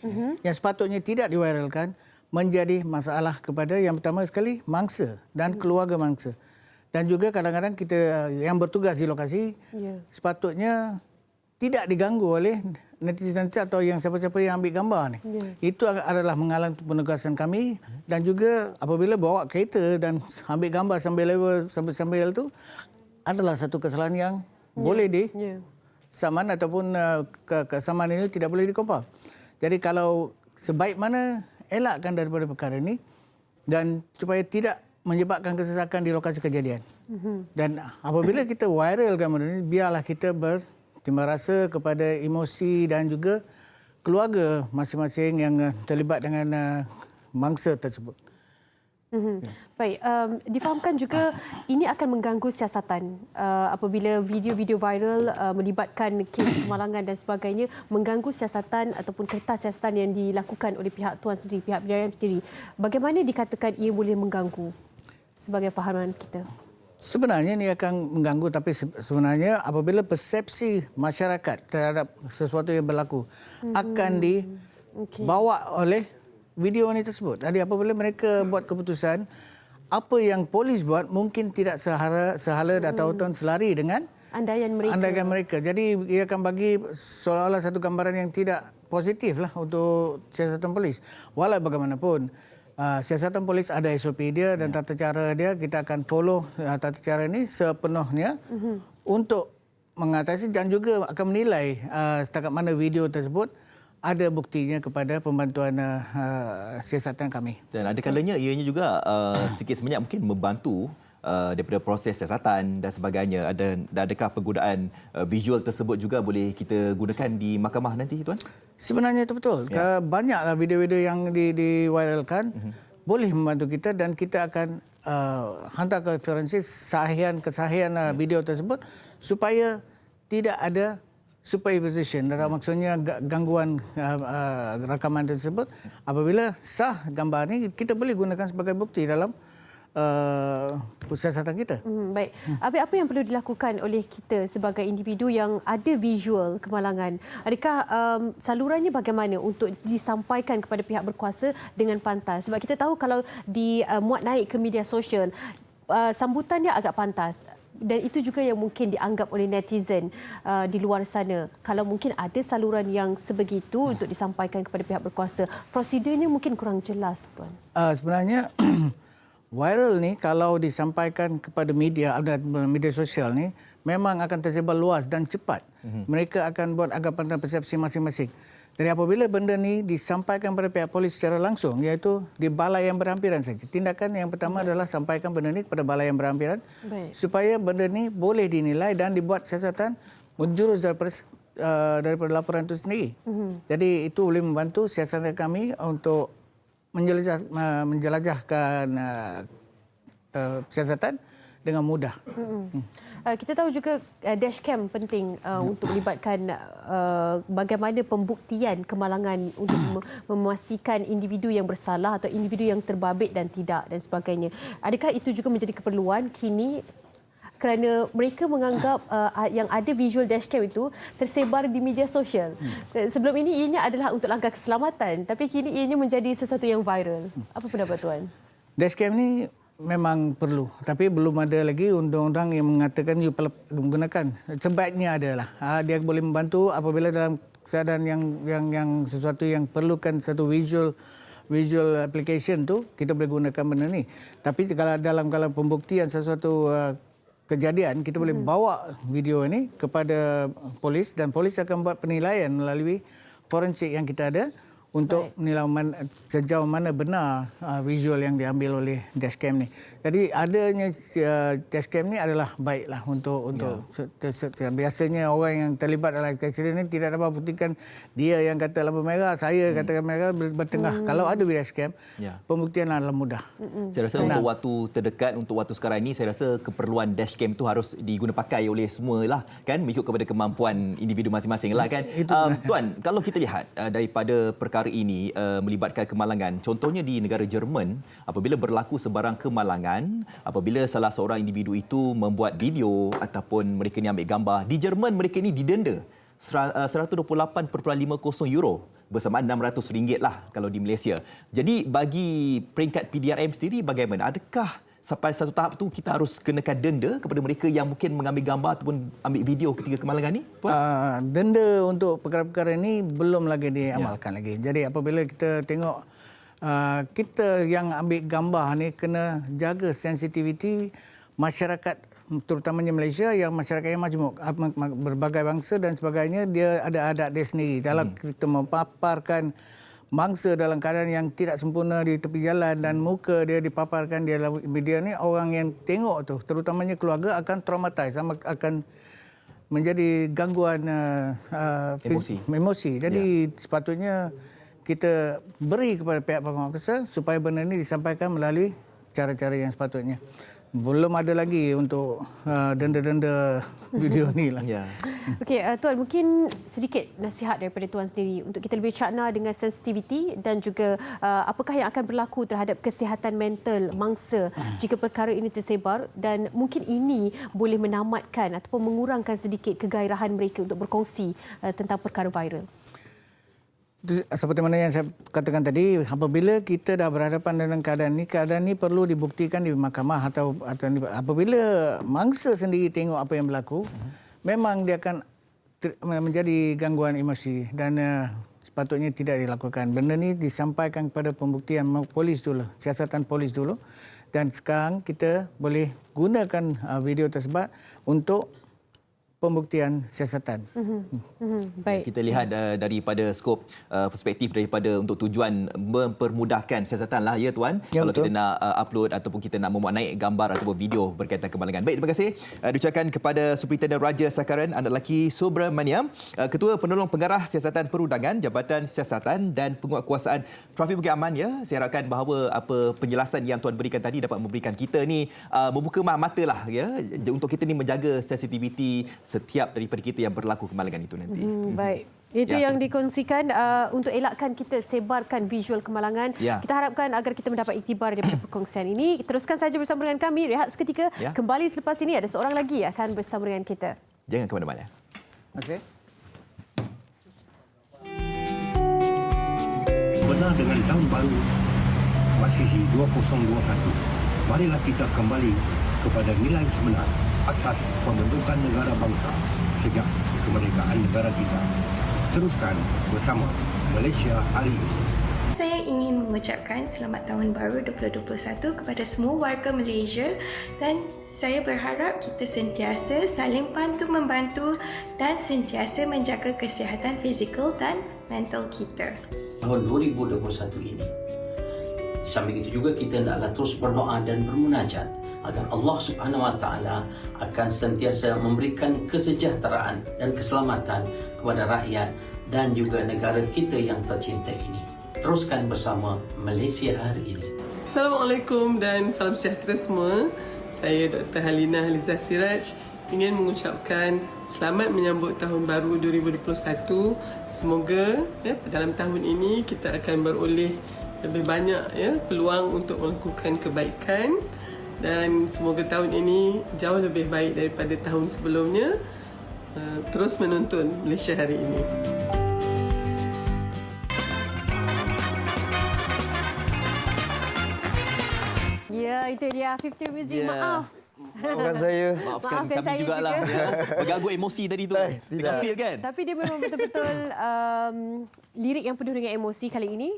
yang sepatutnya tidak diviralkan menjadi masalah kepada yang pertama sekali mangsa dan keluarga mangsa. Dan juga kadang-kadang kita yang bertugas di lokasi sepatutnya tidak diganggu oleh netizen atau yang siapa-siapa yang ambil gambar ni. Itu adalah menghalang penugasan kami dan juga apabila bawa kereta dan ambil gambar sambil tu adalah satu kesalahan yang boleh saman ataupun kesamaan ini tidak boleh dikompar. Jadi kalau sebaik mana elakkan daripada perkara ini dan supaya tidak menyebabkan kesesakan di lokasi kejadian. Dan apabila kita viralkan benda ini, biarlah kita bertimbang rasa kepada emosi dan juga keluarga masing-masing yang terlibat dengan mangsa tersebut. Baik, difahamkan juga ini akan mengganggu siasatan apabila video-video viral melibatkan kes kemalangan dan sebagainya, mengganggu siasatan ataupun kertas siasatan yang dilakukan oleh pihak tuan sendiri, pihak BRM sendiri. Bagaimana dikatakan ia boleh mengganggu sebagai fahaman kita? Sebenarnya ini akan mengganggu, tapi sebenarnya apabila persepsi masyarakat terhadap sesuatu yang berlaku akan dibawa oleh video ini tersebut. Jadi apabila mereka buat keputusan, apa yang polis buat mungkin tidak sehala atau selari dengan andaian mereka. Jadi ia akan bagi seolah-olah satu gambaran yang tidak positif lah untuk siasatan polis. Walau bagaimanapun, siasatan polis ada SOP dia dan tata cara dia. Kita akan follow tata cara ini sepenuhnya untuk mengatasi dan juga akan menilai setakat mana video tersebut ada buktinya kepada pembantuan siasatan kami. Dan ada kalanya ianya juga sikit sebanyak mungkin membantu daripada proses siasatan dan sebagainya. Adakah penggunaan visual tersebut juga boleh kita gunakan di mahkamah nanti, Tuan? Sebenarnya itu betul. Ya. Banyaklah video-video yang diviralkan boleh membantu kita dan kita akan hantar ke forensik kesahihan video tersebut supaya tidak ada superimposition, maksudnya gangguan rakaman tersebut. Apabila sah gambar ini, kita boleh gunakan sebagai bukti dalam siasatan kita. Baik. Apa yang perlu dilakukan oleh kita sebagai individu yang ada visual kemalangan? Adakah salurannya bagaimana untuk disampaikan kepada pihak berkuasa dengan pantas? Sebab kita tahu kalau dimuat naik ke media sosial, sambutan dia agak pantas. Dan itu juga yang mungkin dianggap oleh netizen di luar sana. Kalau mungkin ada saluran yang sebegitu untuk disampaikan kepada pihak berkuasa, prosedurnya mungkin kurang jelas, Tuan. Sebenarnya viral ni kalau disampaikan kepada media sosial ni memang akan tersebar luas dan cepat. Mereka akan buat anggapan dan persepsi masing-masing. Jadi apabila benda ni disampaikan kepada pihak polis secara langsung, iaitu di balai yang berhampiran saja. Tindakan yang pertama adalah sampaikan benda ni kepada balai yang berhampiran supaya benda ni boleh dinilai dan dibuat siasatan menjurus daripada laporan itu sendiri. Jadi itu boleh membantu siasatan kami untuk menjelajahkan siasatan dengan mudah. Kita tahu juga dashcam penting untuk melibatkan bagaimana pembuktian kemalangan untuk memastikan individu yang bersalah atau individu yang terbabit dan tidak dan sebagainya. Adakah itu juga menjadi keperluan kini kerana mereka menganggap yang ada visual dashcam itu tersebar di media sosial. Sebelum ini ianya adalah untuk langkah keselamatan, tapi kini ianya menjadi sesuatu yang viral. Apa pendapat Tuan? Dashcam ni memang perlu, tapi belum ada lagi undang-undang yang mengatakan you perlu menggunakan. Sebaiknya adalah dia boleh membantu apabila dalam keadaan yang sesuatu yang perlukan satu visual application tu kita boleh gunakan benda ni. Tapi kalau dalam pembuktian sesuatu kejadian, kita boleh bawa video ini kepada polis dan polis akan buat penilaian melalui forensik yang kita ada untuk menilai sejauh mana benar visual yang diambil oleh dashcam ni. Jadi adanya dashcam ni adalah baiklah untuk biasanya orang yang terlibat dalam insiden ini tidak dapat buktikan dia yang kata lampu merah, saya katakan merah bertengah. Kalau ada dashcam, pembuktian adalah mudah. Saya rasa untuk waktu terdekat, untuk waktu sekarang ini, saya rasa keperluan dashcam itu harus diguna pakai oleh semualah, kan, mengikut kepada kemampuan individu masing-masing lah, kan. Tuan, kalau kita lihat daripada perkara hari ini melibatkan kemalangan. Contohnya di negara Jerman, apabila berlaku sebarang kemalangan, apabila salah seorang individu itu membuat video ataupun mereka ni ambil gambar, di Jerman mereka ni didenda 128.50 euro bersamaan RM600 lah kalau di Malaysia. Jadi bagi peringkat PDRM sendiri bagaimana? Adakah sampai satu tahap tu kita harus kenakan denda kepada mereka yang mungkin mengambil gambar ataupun ambil video ketika kemalangan ni? Denda untuk perkara-perkara ini belum lagi diamalkan lagi. Jadi apabila kita tengok kita yang ambil gambar ni kena jaga sensitiviti masyarakat, terutamanya Malaysia yang masyarakat yang majmuk, berbagai bangsa dan sebagainya, dia ada adat dia sendiri. Kalau kita memaparkan mangsa dalam keadaan yang tidak sempurna di tepi jalan dan muka dia dipaparkan di dalam media ni, orang yang tengok tu, terutamanya keluarga, akan traumatise, akan menjadi gangguan emosi. Jadi sepatutnya kita beri kepada pihak penguasa supaya benda ini disampaikan melalui cara-cara yang sepatutnya. Belum ada lagi untuk denda-denda video ni lah. Okey, Tuan, mungkin sedikit nasihat daripada Tuan sendiri untuk kita lebih cakna dengan sensitiviti dan juga apakah yang akan berlaku terhadap kesihatan mental mangsa jika perkara ini tersebar, dan mungkin ini boleh menamatkan ataupun mengurangkan sedikit kegairahan mereka untuk berkongsi tentang perkara viral. Seperti mana yang saya katakan tadi, apabila kita dah berhadapan dengan keadaan ini perlu dibuktikan di mahkamah atau apabila mangsa sendiri tengok apa yang berlaku, memang dia akan menjadi gangguan emosi dan sepatutnya tidak dilakukan. Benda ni disampaikan kepada pembuktian polis dulu, siasatan polis dulu, dan sekarang kita boleh gunakan video tersebut untuk pembuktian siasatan. Baik. Kita lihat daripada skop perspektif daripada untuk tujuan mempermudahkan siasatan lah, ya Tuan. Ya, kalau betul. kita nak upload ataupun kita nak memuat naik gambar ataupun video berkaitan kemalangan. Baik, terima kasih diucapkan kepada Superintendent Raja Sakaran, anak lelaki Subramaniam, Ketua Penolong Pengarah Siasatan Perundangan, Jabatan Siasatan dan Penguatkuasaan Trafik Bukit Aman. Ya, saya harapkan bahawa apa penjelasan yang Tuan berikan tadi dapat memberikan kita ni membuka mata lah, ya, untuk kita ni menjaga sensitiviti setiap daripada kita yang berlaku kemalangan itu nanti. Baik. Itu yang dikongsikan untuk elakkan kita sebarkan visual kemalangan. Kita harapkan agar kita mendapat iktibar daripada perkongsian ini. Teruskan saja bersama dengan kami. Rehat seketika. Kembali selepas ini ada seorang lagi akan bersama dengan kita. Jangan ke mana-mana. Okey. Benar dengan tahun baru Masihi 2021, marilah kita kembali kepada nilai sebenar asas pembentukan negara bangsa sejak kemerdekaan negara kita. Teruskan bersama Malaysia hari ini. Saya ingin mengucapkan selamat tahun baru 2021 kepada semua warga Malaysia, dan saya berharap kita sentiasa saling bantu-membantu dan sentiasa menjaga kesihatan fizikal dan mental kita. Tahun 2021 ini, sambil itu juga kita hendaklah terus berdoa dan bermunajat agar Allah Subhanahu Wa Taala akan sentiasa memberikan kesejahteraan dan keselamatan kepada rakyat dan juga negara kita yang tercinta ini. Teruskan bersama Malaysia hari ini. Assalamualaikum dan salam sejahtera semua. Saya Dr. Halina Halizah Siraj ingin mengucapkan selamat menyambut tahun baru 2021. Semoga dalam tahun ini kita akan beroleh lebih banyak peluang untuk melakukan kebaikan, dan semoga tahun ini jauh lebih baik daripada tahun sebelumnya. Terus menonton Malaysia hari ini. Ya, itu dia 50 Music. Maaf. Maafkan saya. Maafkan kami jugalah. Ya. Berganggu emosi tadi tu. Kita feel kan? Tapi dia memang betul-betul lirik yang penuh dengan emosi kali ini.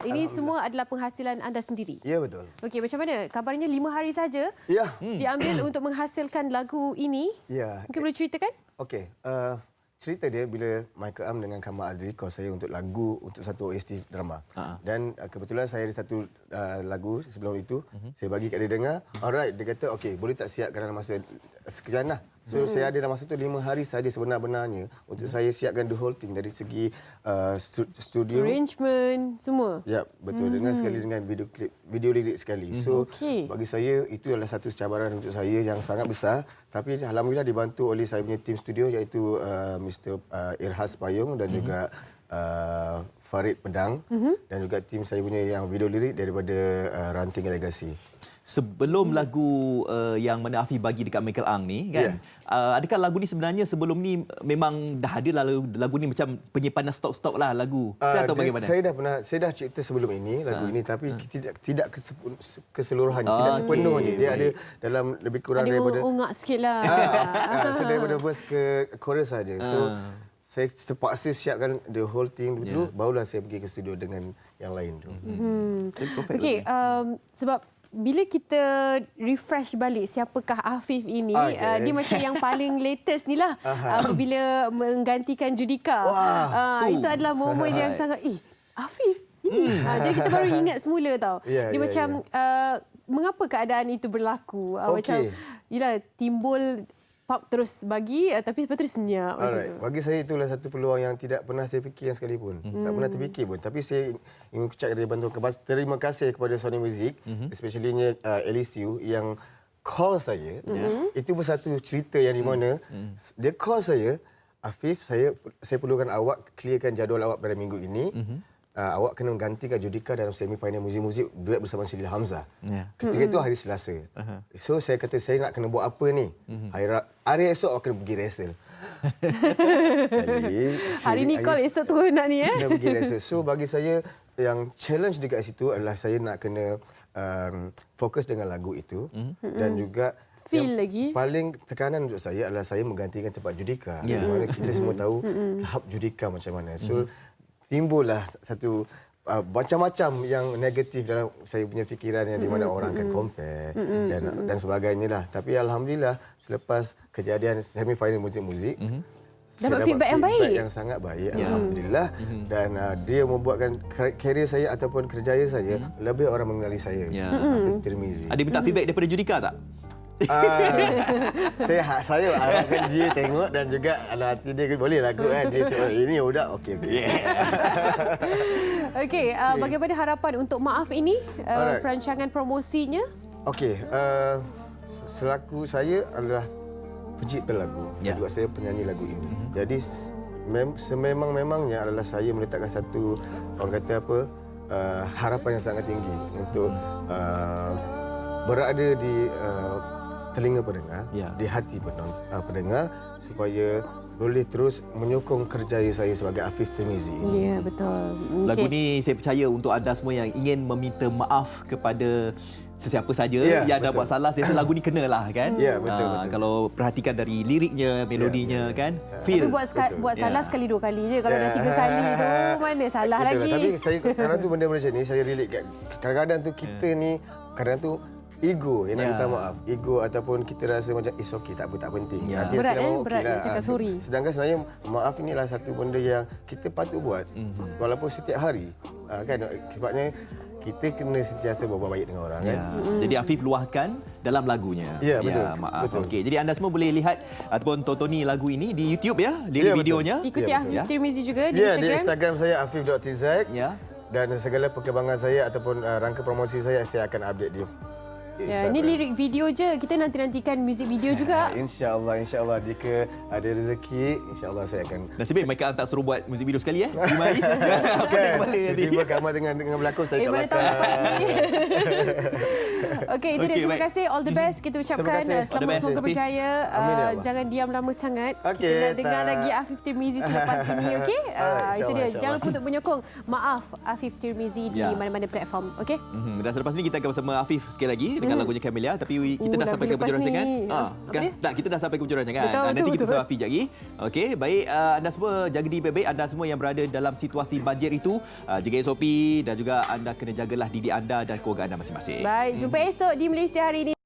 Ini semua adalah penghasilan anda sendiri. Ya, betul. Okey, macam mana? Kabarnya 5 hari saja diambil untuk menghasilkan lagu ini. Ya. Mungkin boleh ceritakan? Okey. Cerita dia bila Michael Am dengan Kamal Adli call saya untuk lagu untuk satu OST drama. Dan kebetulan saya ada satu lagu sebelum itu, saya bagi kat dia dengar. Alright, dia kata okey, boleh tak siapkan dalam masa sekian lah. So saya ada dalam masa tu 5 hari saja sebenar-benarnya untuk saya siapkan the whole thing dari segi studio, arrangement, semua. Ya, betul. Dengan sekali dengan video klip, video lirik sekali. So bagi saya itu adalah satu cabaran untuk saya yang sangat besar. Tapi alhamdulillah dibantu oleh saya punya tim studio iaitu Mr. Irhas Payung dan juga Farid Pedang dan juga tim saya punya yang video lirik daripada Ranting Legacy. Sebelum lagu yang mana Afif bagi dekat Michael Ang ni kan, adakah lagu ni sebenarnya sebelum ni memang dah ada lagu ni macam penyimpanan stok-stok lah lagu atau bagaimana? Saya dah cipta sebelum ini lagu ini tapi tidak keseluruhannya, tidak sepenuhnya. Dia ada dalam lebih kurang ada daripada ungak sikit lah. daripada verse ke chorus saja. So saya terpaksa siapkan the whole thing dulu, barulah saya pergi ke studio dengan yang lain tu. Okey, sebab bila kita refresh balik siapakah Afif ini, dia macam yang paling latest ni lah apabila menggantikan Judika. Itu adalah momen yang sangat Afif ini. Jadi kita baru ingat semula tau. Dia macam mengapa keadaan itu berlaku? Macam yalah, timbul pub terus bagi tapi lepas tu senyap macam tu. Bagi saya itulah satu peluang yang tidak pernah saya fikirkan sekalipun. Tak pernah terfikir pun. Tapi saya ingin ucap dari bantuan terima kasih kepada Sony Music, especially LSU yang call saya. Itu bersatu cerita yang di mana dia call saya, Afif, saya perlukan awak clearkan jadual awak pada minggu ini. Awak kena menggantikan Judika dalam semi-final muzik-muzik duet bersama Siti Hamzah. Ketika itu hari Selasa. So saya kata saya nak kena buat apa ni? Hari esok awak kena pergi rehearsal. Hari ni call, esok tu nak ni Kena pergi rehearsal. So bagi saya yang challenge dekat situ adalah saya nak kena fokus dengan lagu itu dan juga feel lagi. Paling tekanan untuk saya adalah saya menggantikan tempat Judika. Di mana kita semua tahu tahap Judika macam mana. So timbullah satu macam-macam yang negatif dalam saya punya fikiran yang di mana orang akan compare dan sebagainya lah. Tapi alhamdulillah selepas kejadian semi final muzik-muzik dapat feedback yang baik. Yang sangat baik alhamdulillah dan dia membuatkan karier saya ataupun kerjaya saya lebih orang mengenali saya. Afif Tirmizi. Ada minta feedback daripada Judika tak? Saya harapkan dia tengok dan juga hati dia boleh lagu kan dia cakap ini budak okey. Okey, bagaimana harapan untuk Maaf ini perancangan promosinya? Okey, selaku saya adalah pencipta lagu, juga saya penyanyi lagu ini. Jadi sememang-memangnya adalah saya meletakkan satu orang kata apa harapan yang sangat tinggi untuk berada di telinga pendengar, di hati pendengar supaya boleh terus menyokong kerjaya saya sebagai Afif Tirmizi. Ya, betul. Lagu ni saya percaya untuk anda semua yang ingin meminta maaf kepada sesiapa saja yang dah buat salah, saya rasa lagu ni kenalah kan. Ya, betul. Kalau perhatikan dari liriknya, melodinya kan, feel. Tapi buat salah sekali dua kali je. Kalau dah 3 kali tu mana salah lagi. Tapi saya kadang tu benda macam ni saya relate. Kadang-kadang tu kita ni kadang tu ego yang nak minta maaf. Ego ataupun kita rasa macam it's okay, tak apa, tak penting. Berat berat nak cakap sorry. Sedangkan sebenarnya maaf inilah satu benda yang kita patut buat walaupun setiap hari. Kan sebabnya kita kena sentiasa berbuat baik dengan orang kan. Jadi Afif luahkan dalam lagunya. Ya, betul. Maaf. Betul. Okey, jadi anda semua boleh lihat ataupun tonton lagu ini di YouTube ya, lirik videonya. Ikuti Afif Tirmizi juga di Instagram. Di Instagram saya afif.tz. Dan segala perkembangan saya ataupun rangka promosi saya akan update di ini lirik video je. Kita nanti-nantikan muzik video juga. InsyaAllah jika ada rezeki, insyaAllah saya akan. Nasib baik Michael tak suruh buat muzik video sekali 5 hari. Pening kepala nanti. Tiba Kamal dengan berlakon saya kat belakang. Okey, itu dia. Terima kasih. All the best kita ucapkan. Selamat semoga berjaya. Jangan diam lama sangat. Kita nak dengar lagi Afif Tirmizi selepas ini. Okey? Itu dia. Jangan lupa untuk menyokong Maaf Afif Tirmizi di mana-mana platform. Okey? Dan selepas ini kita akan bersama Afif sekali lagi dengan lagunya Camellia, tapi kita dah sampai ke penjuru rancangan. Tak, kita dah sampai ke penjuru rancangan. Nanti kita bersama Afif lagi. Okey, baik, anda semua jaga diri baik-baik. Anda semua yang berada dalam situasi banjir itu, jaga SOP dan juga anda kena jagalah diri anda dan keluarga anda masing-masing. Baik, jumpa esok di Malaysia Hari Ini.